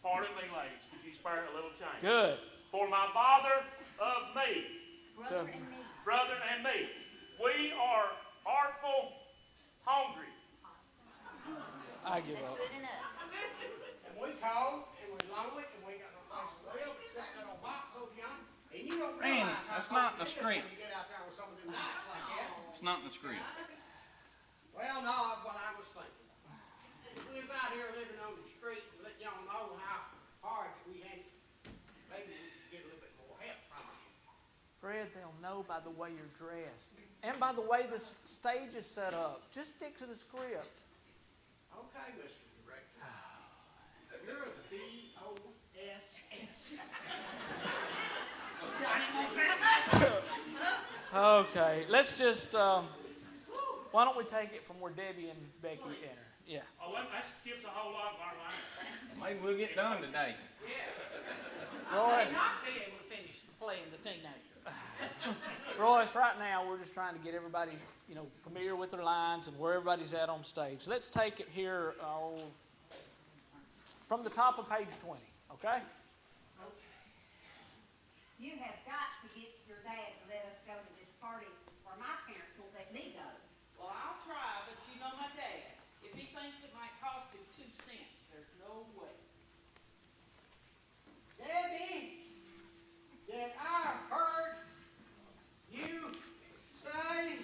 S3: Pardon me, ladies, could you spare a little change?
S1: Good.
S3: For my bother of me,
S6: Brother and me.
S3: brother and me, we are artful, hungry.
S1: I give up.
S6: Good enough.
S4: And we cold, and we lonely, and we got no place to live, sitting in a box over yonder. And you don't
S5: Randy,
S4: realize
S5: that's
S4: how
S5: not
S4: cold
S5: the
S4: it is
S5: script.
S4: when you get out there with some of them nights like that.
S5: It's not in the script.
S4: Well, no, that's what I was thinking. If we was out here living on the street and letting y'all know how hard that we had, maybe we could get a little bit more help from you.
S1: Fred, they'll know by the way you're dressed and by the way the stage is set up. Just stick to the script.
S4: Okay, Mr. Director. You're a B-O-S-S.
S1: Okay, let's just, why don't we take it from where Debbie and Becky enter? Yeah.
S3: Oh, that skips a whole lot of our line.
S5: Maybe we'll get done today.
S1: Roy,
S7: May not be able to finish playing the teenager.
S1: Royce, right now we're just trying to get everybody, familiar with their lines and where everybody's at on stage. Let's take it here from the top of page 20, okay?
S10: You have got to get your dad to let us go to this party, or my parents won't let me go.
S7: Well, I'll try, but you know my dad. If he thinks it might cost him 2 cents, there's no way.
S4: Debbie, did I heard you say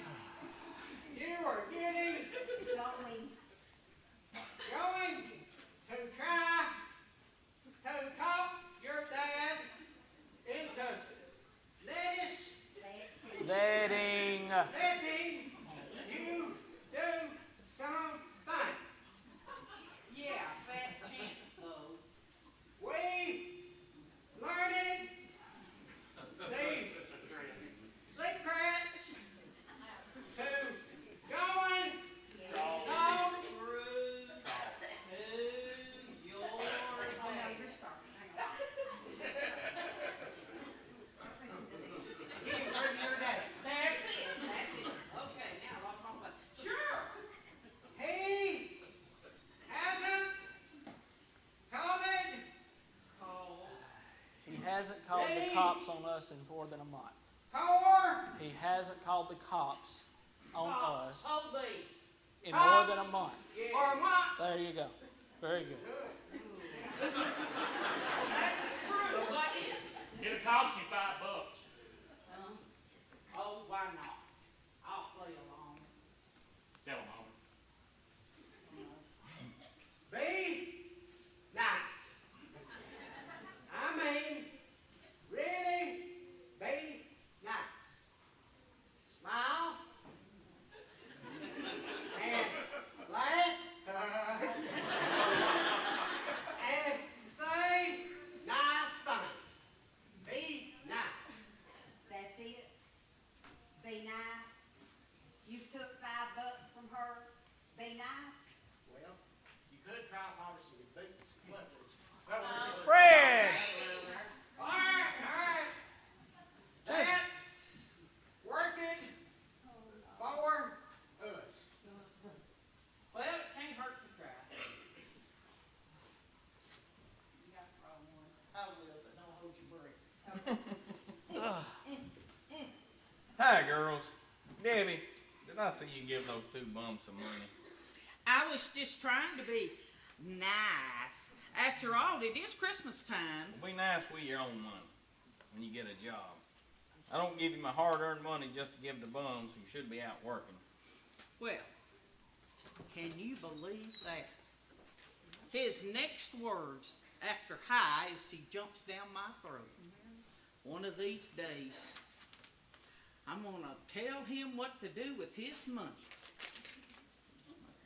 S4: you were going to try to talk your dad into letting you do something?
S7: Yeah, fat chance, though.
S4: We learned the secrets to going on
S7: Through to your dad.
S4: getting through to your dad.
S7: That's it. Okay, now I'll talk about it. Sure.
S4: He hasn't coming.
S7: Oh,
S1: He hasn't called the cops on us in more than a month.
S4: For
S1: He hasn't called the cops on us
S7: police.
S1: in more than a month.
S4: or what?
S1: There you go. Very good.
S7: That's
S5: Hi, girls. Debbie, did I see you give those two bums some money?
S7: I was just trying to be nice. After all, it is Christmas time.
S5: Be nice with your own money when you get a job. I don't give you my hard-earned money just to give to bums who should be out working.
S7: Well, can you believe that? His next words after hi is he jumps down my throat. One of these days, I'm gonna tell him what to do with his money.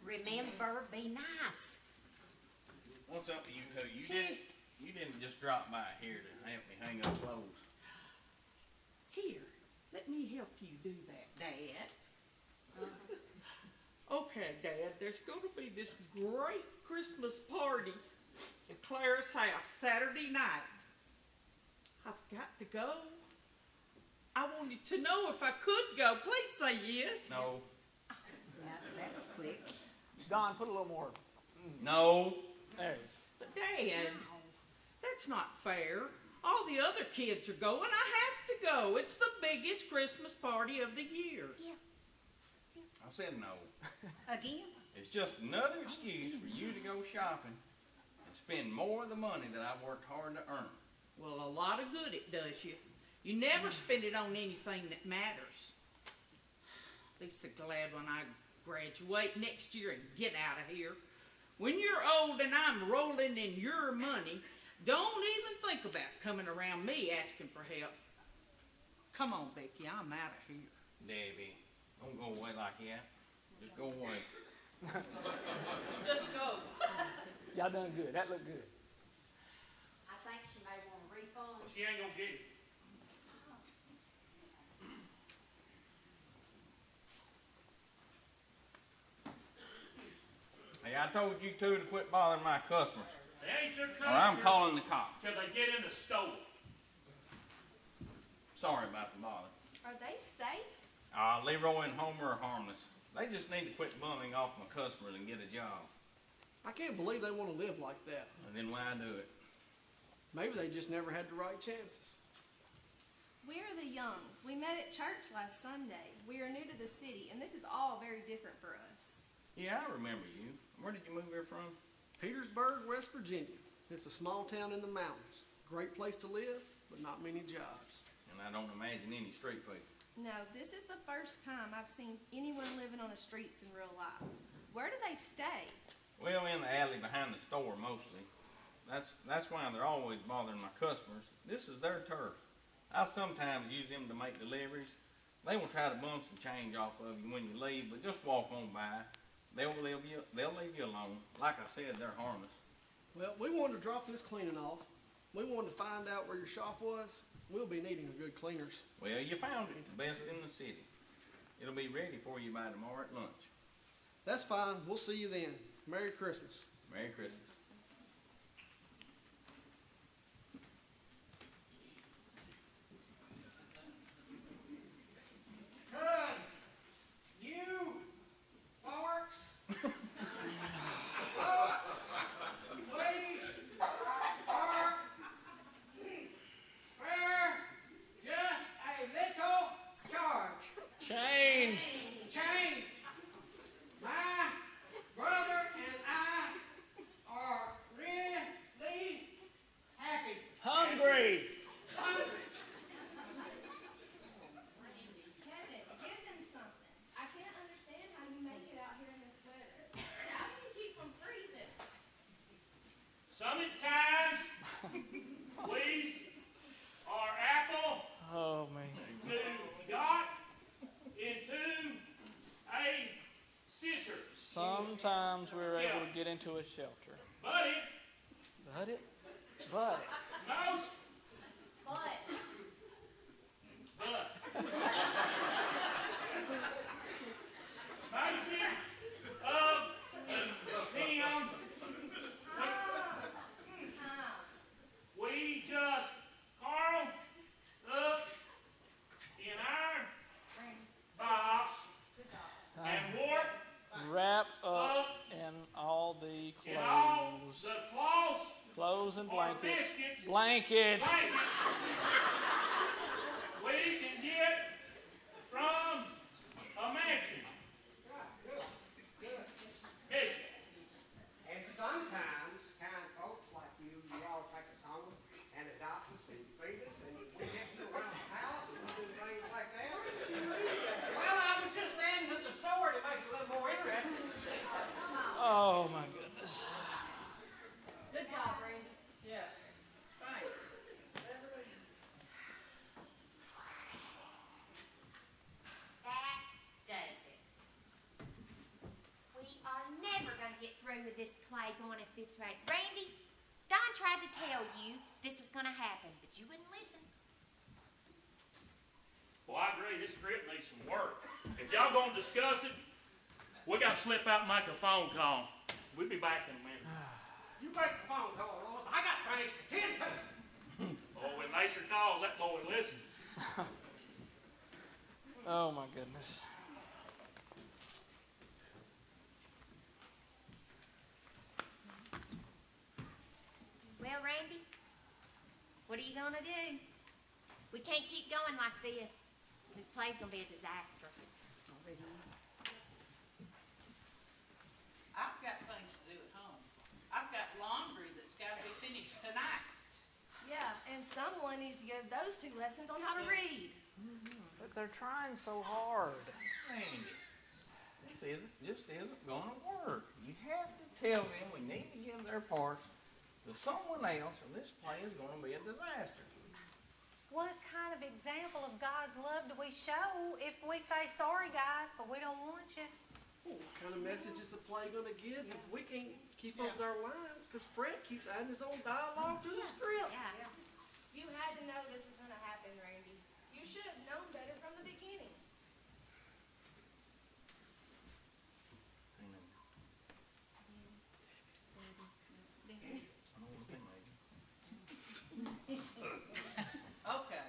S10: Remember, be nice.
S5: What's up with you two? You didn't just drop by here to help me hang up clothes.
S7: Here, let me help you do that, Dad. Okay, Dad, there's going to be this great Christmas party at Clara's house Saturday night. I've got to go. I wanted to know if I could go. Please say yes.
S5: No.
S10: That was quick.
S1: Don, put a little more.
S5: No.
S1: There.
S7: But Dad, that's not fair. All the other kids are going. I have to go. It's the biggest Christmas party of the year.
S5: I said no.
S10: Again?
S5: It's just another excuse for you to go shopping and spend more of the money that I've worked hard to earn.
S7: Well, a lot of good it does you. You never spend it on anything that matters. At least I'm glad when I graduate next year and get out of here. When you're old and I'm rolling in your money, don't even think about coming around me asking for help. Come on, Becky, I'm out of here.
S5: Debbie, don't go away like that. Just go away.
S7: Just go.
S1: Y'all done good. That looked good.
S10: I think she may want a refund.
S3: She ain't gonna get it.
S5: Hey, I told you two to quit bothering my customers,
S3: They ain't your
S5: or
S3: customers.
S5: I'm calling the cops.
S3: Till they get in the store.
S5: Sorry about the bother.
S12: Are they safe?
S5: Leroy and Homer are harmless. They just need to quit bumming off my customers and get a job.
S11: I can't believe they want to live like that.
S5: And then why do it?
S11: Maybe they just never had the right chances.
S12: We're the Youngs. We met at church last Sunday. We are new to the city, and this is all very different for us.
S5: Yeah, I remember you. Where did you move here from?
S11: Petersburg, West Virginia. It's a small town in the mountains. Great place to live, but not many jobs.
S5: And I don't imagine any street people.
S12: No, this is the first time I've seen anyone living on the streets in real life. Where do they stay?
S5: Well, in the alley behind the store mostly. That's why they're always bothering my customers. This is their turf. I sometimes use them to make deliveries. They will try to bum some change off of you when you leave, but just walk on by. They'll leave you alone. Like I said, they're harmless.
S11: Well, we wanted to drop this cleaning off. We wanted to find out where your shop was. We'll be needing a good cleaners.
S5: Well, you found it, the best in the city. It'll be ready for you by tomorrow at lunch.
S11: That's fine. We'll see you then. Merry Christmas.
S5: Merry Christmas.
S4: Good. You, Parks. Please, park. Spare just a little charge.
S1: Change.
S4: Change. My brother and I are really happy.
S1: Hungry.
S12: Kevin, give them something. I can't understand how you make it out here in this weather. How do you keep from freezing?
S3: Sometimes we's our apple
S1: Oh, man.
S3: who got into a cinder.
S1: Sometimes we're able to get into a shelter.
S3: Buddy,
S1: But
S3: most,
S12: But
S3: but. Most of him, we just carved up in our box and wore
S1: wrap up in all the
S3: in all
S1: clothes.
S3: the cloths
S1: Clothes towels and blankets.
S3: Biscuits.
S1: Blankets.
S3: We can get from a mansion. Yes.
S4: And sometimes kind folks like you all take us home and adopt us and feed us and we get you around the house and we do things like that. Well, I was just adding to the story to make it a little more interesting.
S1: Oh my goodness.
S12: Good job, Randy.
S7: Yeah, thanks.
S9: That does it. We are never gonna get through with this play going at this rate. Randy, Don tried to tell you this was gonna happen, but you wouldn't listen.
S3: Well, I agree, this script needs some work. If y'all gonna discuss it, we gotta slip out and make a phone call. We'll be back in a minute.
S4: You make the phone call, Ross. I got things to tend to.
S3: Oh, when nature calls, that boy listens.
S1: Oh my goodness.
S9: Well, Randy, what are you gonna do? We can't keep going like this. This play's gonna be a disaster.
S7: I've got things to do at home. I've got laundry that's gotta be finished tonight.
S12: Yeah, and someone needs to give those 2 lessons on how to read.
S1: But they're trying so hard.
S5: Randy, this just isn't gonna work. You have to tell them we need to give their parts to someone else or this play is gonna be a disaster.
S2: What kind of example of God's love do we show if we say, sorry guys, but we don't want you?
S11: What kind of message is the play going to give if we can't keep up with our lines? Because Fred keeps adding his own dialogue to the script.
S9: Yeah.
S12: You had to know this was gonna happen, Randy. You should have known better from the beginning.
S7: Okay.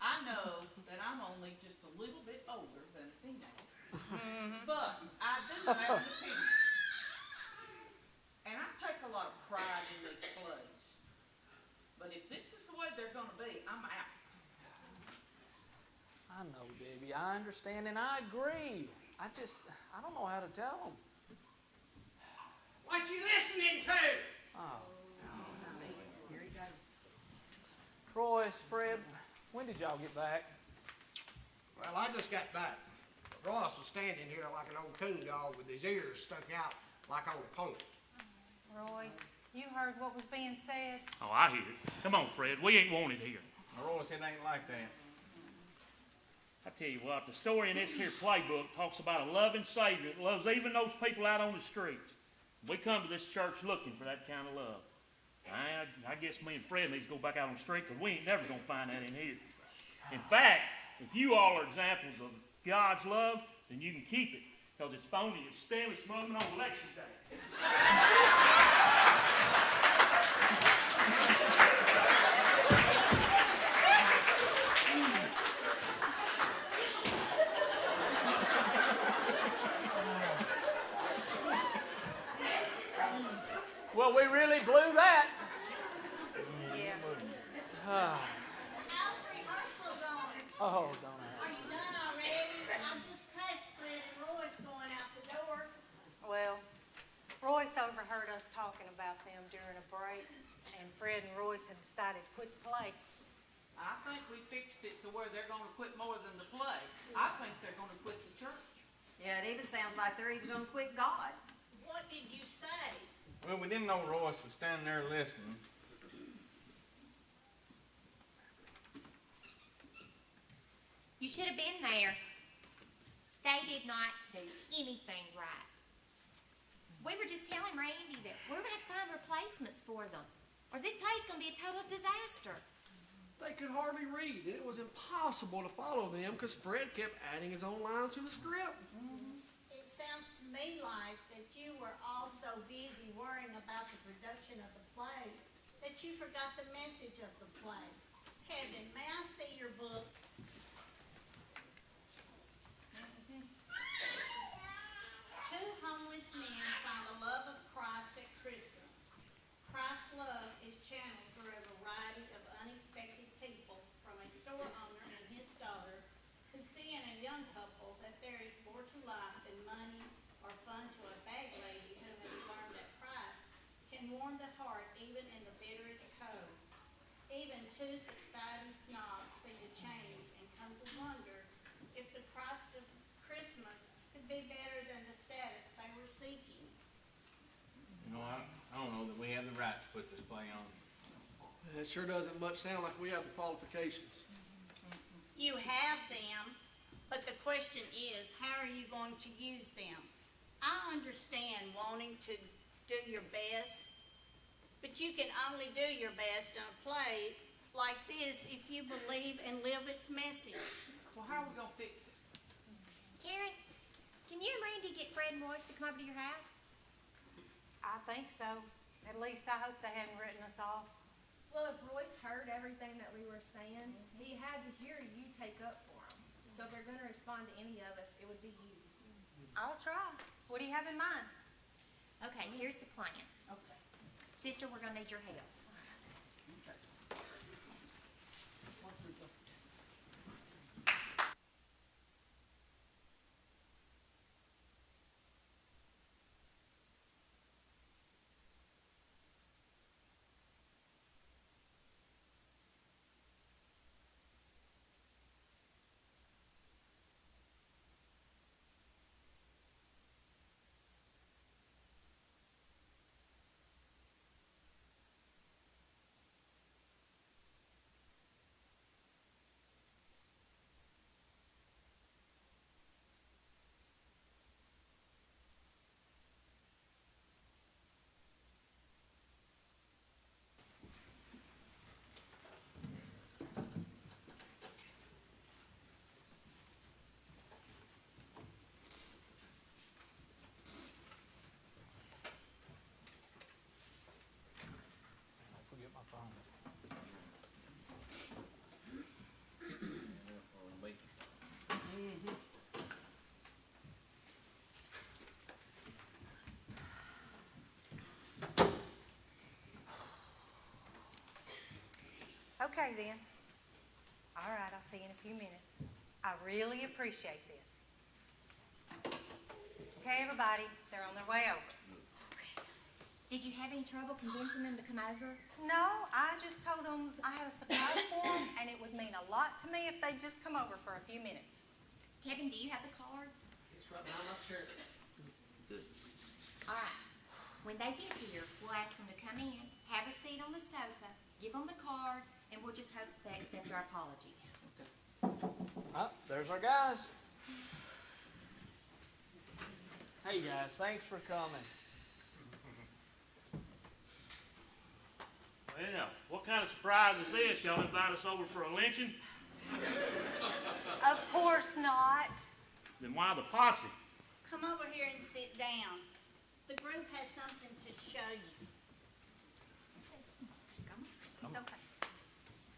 S7: I know that I'm only just a little bit older than a teenager. But I do have an opinion. And I take a lot of pride in these plays. But if this is the way they're gonna be, I'm out.
S1: I know, Debbie. I understand and I agree. I don't know how to tell them.
S4: What you listening to?
S1: Oh. Royce, Fred, when did y'all get back?
S4: Well, I just got back. Ross was standing here like an old coon dog with his ears stuck out like on a pony.
S2: Royce, you heard what was being said?
S3: Oh, I hear it. Come on, Fred, we ain't wanted here.
S5: Royce, it ain't like that.
S3: I tell you what, the story in this here playbook talks about a loving Savior that loves even those people out on the streets. We come to this church looking for that kind of love. I guess me and Fred needs to go back out on the street because we ain't never going to find that in here. In fact, if you all are examples of God's love, then you can keep it because it's phony as Stanley's moment on election day.
S1: Well, we really blew that.
S2: Yeah.
S8: House rehearsal's on.
S1: Oh, don't
S8: Are
S1: ask.
S8: you done already? I'm just past Fred and Royce going out the door.
S2: Well, Royce overheard us talking about them during a break, and Fred and Royce had decided to quit the play.
S7: I think we fixed it to where they're gonna quit more than the play. I think they're gonna quit the church.
S10: Yeah, it even sounds like they're even gonna quit God.
S8: What did you say?
S5: Well, we didn't know Royce was standing there listening.
S9: You should have been there. They did not do anything right. We were just telling Randy that we're going to have to find replacements for them, or this play's going to be a total disaster.
S11: They could hardly read, and it was impossible to follow them because Fred kept adding his own lines to the script.
S8: It sounds to me like that you were all so busy worrying about the production of the play that you forgot the message of the play. Kevin, may I see your book? Two homeless men find the love of Christ at Christmas. Christ's unto a bag lady who has learned that price can warm the heart even in the bitterest cold. Even two society snobs see the change and come to wonder if the price of Christmas could be better than the status they were seeking.
S5: You know, I don't know that we have the right to put this play on.
S11: It sure doesn't much sound like we have the qualifications.
S8: You have them, but the question is, how are you going to use them? I understand wanting to do your best, but you can only do your best in a play like this if you believe and live its message.
S1: Well, how are we gonna fix it?
S9: Karen, can you and Randy get Fred and Royce to come over to your house?
S2: I think so. At least I hope they hadn't written us off.
S12: Well, if Royce heard everything that we were saying, he had to hear you take up for him. So if they're gonna respond to any of us, it would be you.
S2: I'll try. What do you have in mind?
S9: Okay, here's the plan.
S1: Okay.
S9: Sister, we're gonna need your help.
S1: Don't forget my phone.
S2: Okay then. All right, I'll see you in a few minutes. I really appreciate this. Okay, everybody, they're on their way over.
S9: Did you have any trouble convincing them to come over?
S2: No, I just told them I had a surprise for them, and it would mean a lot to me if they'd just come over for a few minutes.
S9: Kevin, do you have the card?
S11: It's right behind my chair.
S9: All right. When they get here, we'll ask them to come in, have a seat on the sofa, give them the card, and we'll just hope they accept our apology.
S1: Oh, there's our guys. Hey guys, thanks for coming.
S3: Well, what kind of surprise is this? Y'all invite us over for a lynching?
S2: Of course not.
S3: Then why the posse?
S8: Come over here and sit down. The group has something to show you.
S9: Come on. It's okay.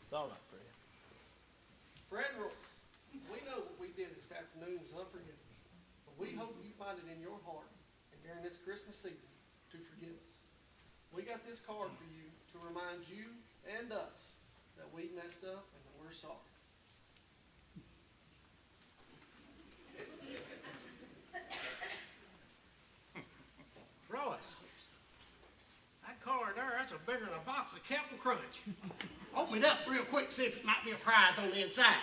S1: It's all right, Fred.
S11: Fred and Royce, we know what we did this afternoon was unforgivable, but we hope you find it in your heart and during this Christmas season to forgive us. We got this card for you to remind you and us that we messed up and that we're sorry.
S4: Royce, that card there, that's a bigger than a box of Captain Crunch. Open it up real quick, see if it might be a prize on the inside.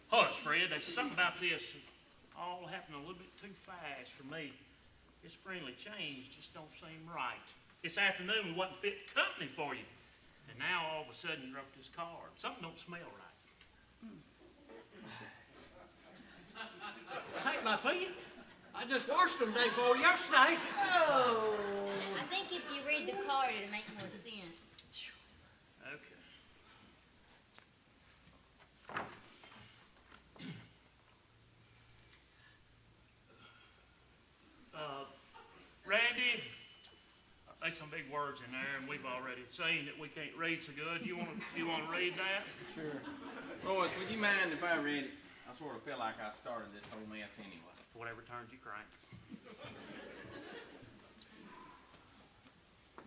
S3: Hush, Fred, there's something about this all happening a little bit too fast for me. This friendly change just don't seem right. This afternoon we wasn't fit company for you. And now all of a sudden you wrote this card. Something don't smell right.
S4: Take my feet. I just washed them day before yesterday.
S6: Oh. I think if you read the card, it'll make more sense.
S3: Okay. Randy, there's some big words in there, and we've already seen that we can't read so good. You want to read that?
S5: Sure. Royce, would you mind if I read it? I sort of feel like I started this whole mess anyway.
S3: Whatever turns you crank.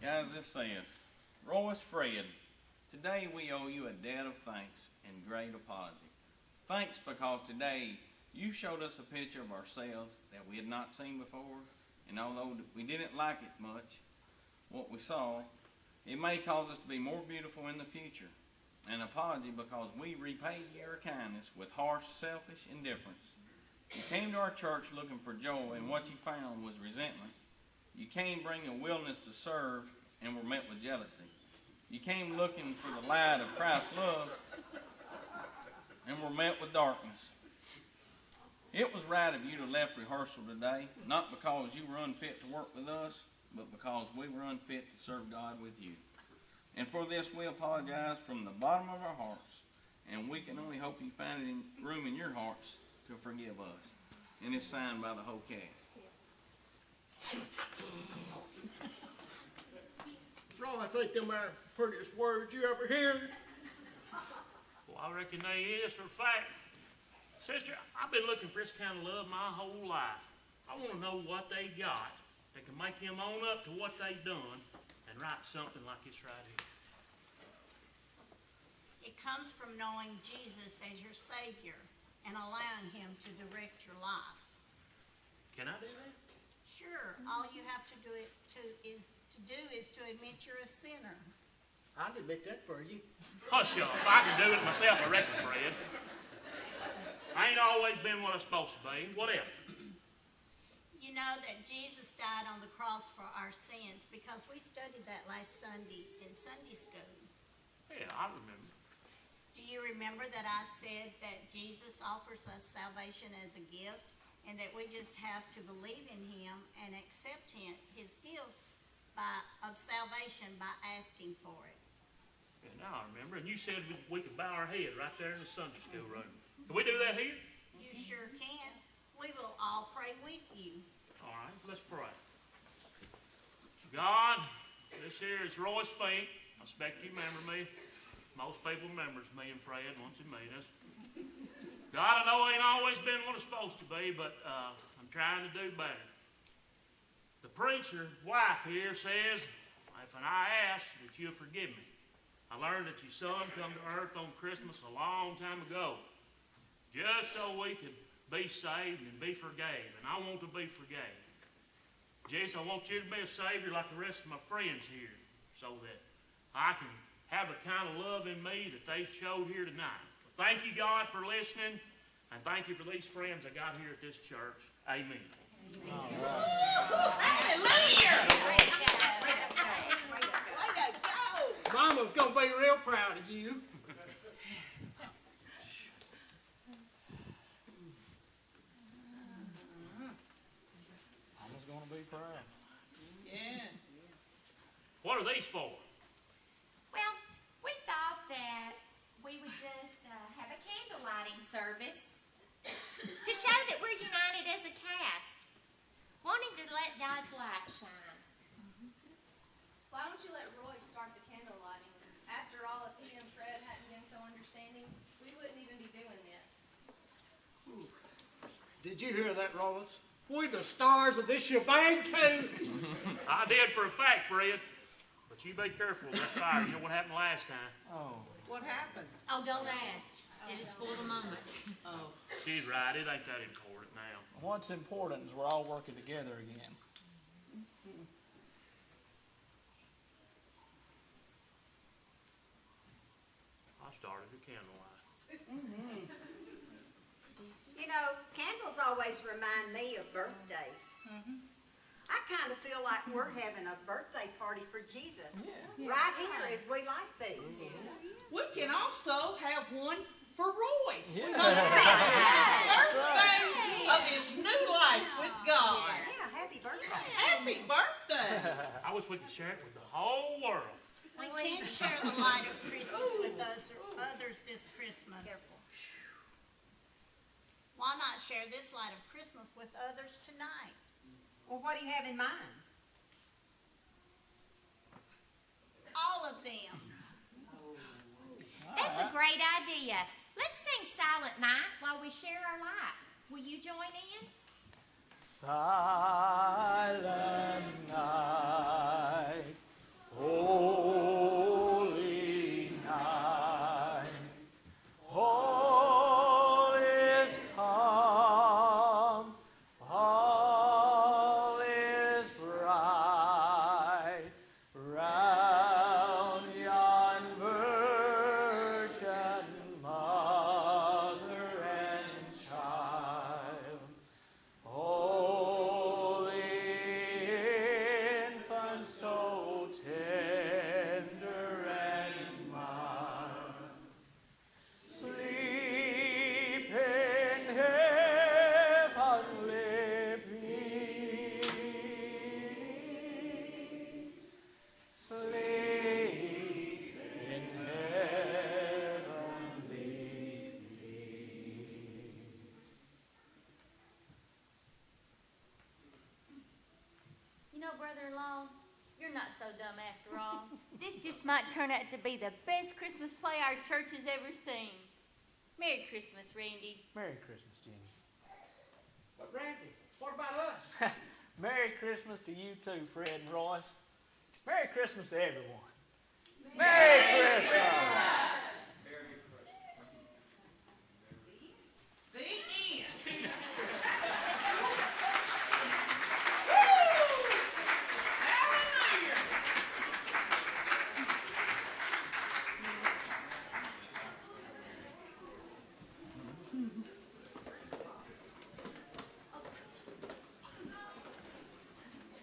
S5: Guys, this says, Royce Fred, today we owe you a debt of thanks and great apology. Thanks because today you showed us a picture of ourselves that we had not seen before, And although we didn't like it much, what we saw, it may cause us to be more beautiful in the future. An apology because we repaid your kindness with harsh, selfish indifference. You came to our church looking for joy, and what you found was resentment. You came bringing a willingness to serve, and were met with jealousy. You came looking for the light of Christ's love, and were met with darkness. It was right of you to left rehearsal today, not because you were unfit to work with us, but because we were unfit to serve God with you. And for this, we apologize from the bottom of our hearts, and we can only hope you find room in your hearts to forgive us. And it's signed by the whole cast.
S4: Roy, I think them are prettiest words you ever heard.
S3: Well, I reckon they is for a fact. Sister, I've been looking for this kind of love my whole life. I want to know what they got that can make them own up to what they done and write something like this right here.
S8: It comes from knowing Jesus as your Savior and allowing Him to direct your life.
S3: Can I do that?
S8: Sure, all you have to do is to admit you're a sinner.
S4: I'd admit that for you.
S3: Hush up. If I can do it myself, I reckon, Fred. I ain't always been what I'm supposed to be. What else?
S8: You know that Jesus died on the cross for our sins because we studied that last Sunday in Sunday school.
S3: Yeah, I remember.
S8: Do you remember that I said that Jesus offers us salvation as a gift and that we just have to believe in Him and accept His gift of salvation by asking for it?
S3: Yeah, now I remember. And you said we could bow our head right there in the Sunday school room. Can we do that here?
S8: You sure can. We will all pray with you.
S3: All right, let's pray. God, this here is Roy's Fink. I expect you remember me. Most people remembers me and Fred once you meet us. God, I know I ain't always been what I'm supposed to be, but I'm trying to do better. The preacher's wife here says, if I ask that you'll forgive me. I learned that your son come to earth on Christmas a long time ago, just so we could be saved and be forgave, and I want to be forgave. Jesus, I want you to be a Savior like the rest of my friends here, so that I can have the kind of love in me that they've showed here tonight. Thank you, God, for listening, and thank you for these friends I got here at this church. Amen.
S7: Hallelujah! Way to go!
S4: Mama's gonna be real proud of you.
S1: Mama's gonna be proud.
S7: Yeah.
S3: What are these for?
S9: Well, we thought that we would just have a candle lighting service to show that we're united as a cast, wanting to let God's light shine.
S12: Why don't you let Roy start the candle lighting? After all, if he and Fred hadn't been so understanding, we wouldn't even be doing this.
S4: Did you hear that, Rollins? We're the stars of this shebang, too.
S3: I did for a fact, Fred. But you be careful with that fire. You know what happened last time?
S1: Oh.
S7: What happened?
S6: Oh, don't ask. It is for the moment.
S7: Oh.
S3: She's right. It ain't that important now.
S1: What's important is we're all working together again.
S3: I started the candlelight.
S10: You know, candles always remind me of birthdays. I kind of feel like we're having a birthday party for Jesus right here as we light these.
S7: We can also have one for Royce.
S1: Yeah.
S7: Because this is his first day of his new life with God.
S10: Yeah, happy birthday.
S7: Happy birthday.
S3: I wish we could share it with the whole world.
S8: We can't share the light of Christmas with us or others this Christmas. Why not share this light of Christmas with others tonight?
S10: Well, what do you have in mind?
S8: All of them.
S9: That's a great idea. Let's sing Silent Night while we share our light. Will you join in?
S1: Silent night, holy night, all is calm, all is
S6: daughter-in-law, you're not so dumb after all. This just might turn out to be the best Christmas play our church has ever seen. Merry Christmas, Randy.
S1: Merry Christmas, Jenny.
S4: But Randy, what about us?
S1: Merry Christmas to you too, Fred and Royce. Merry Christmas to everyone. Merry Christmas.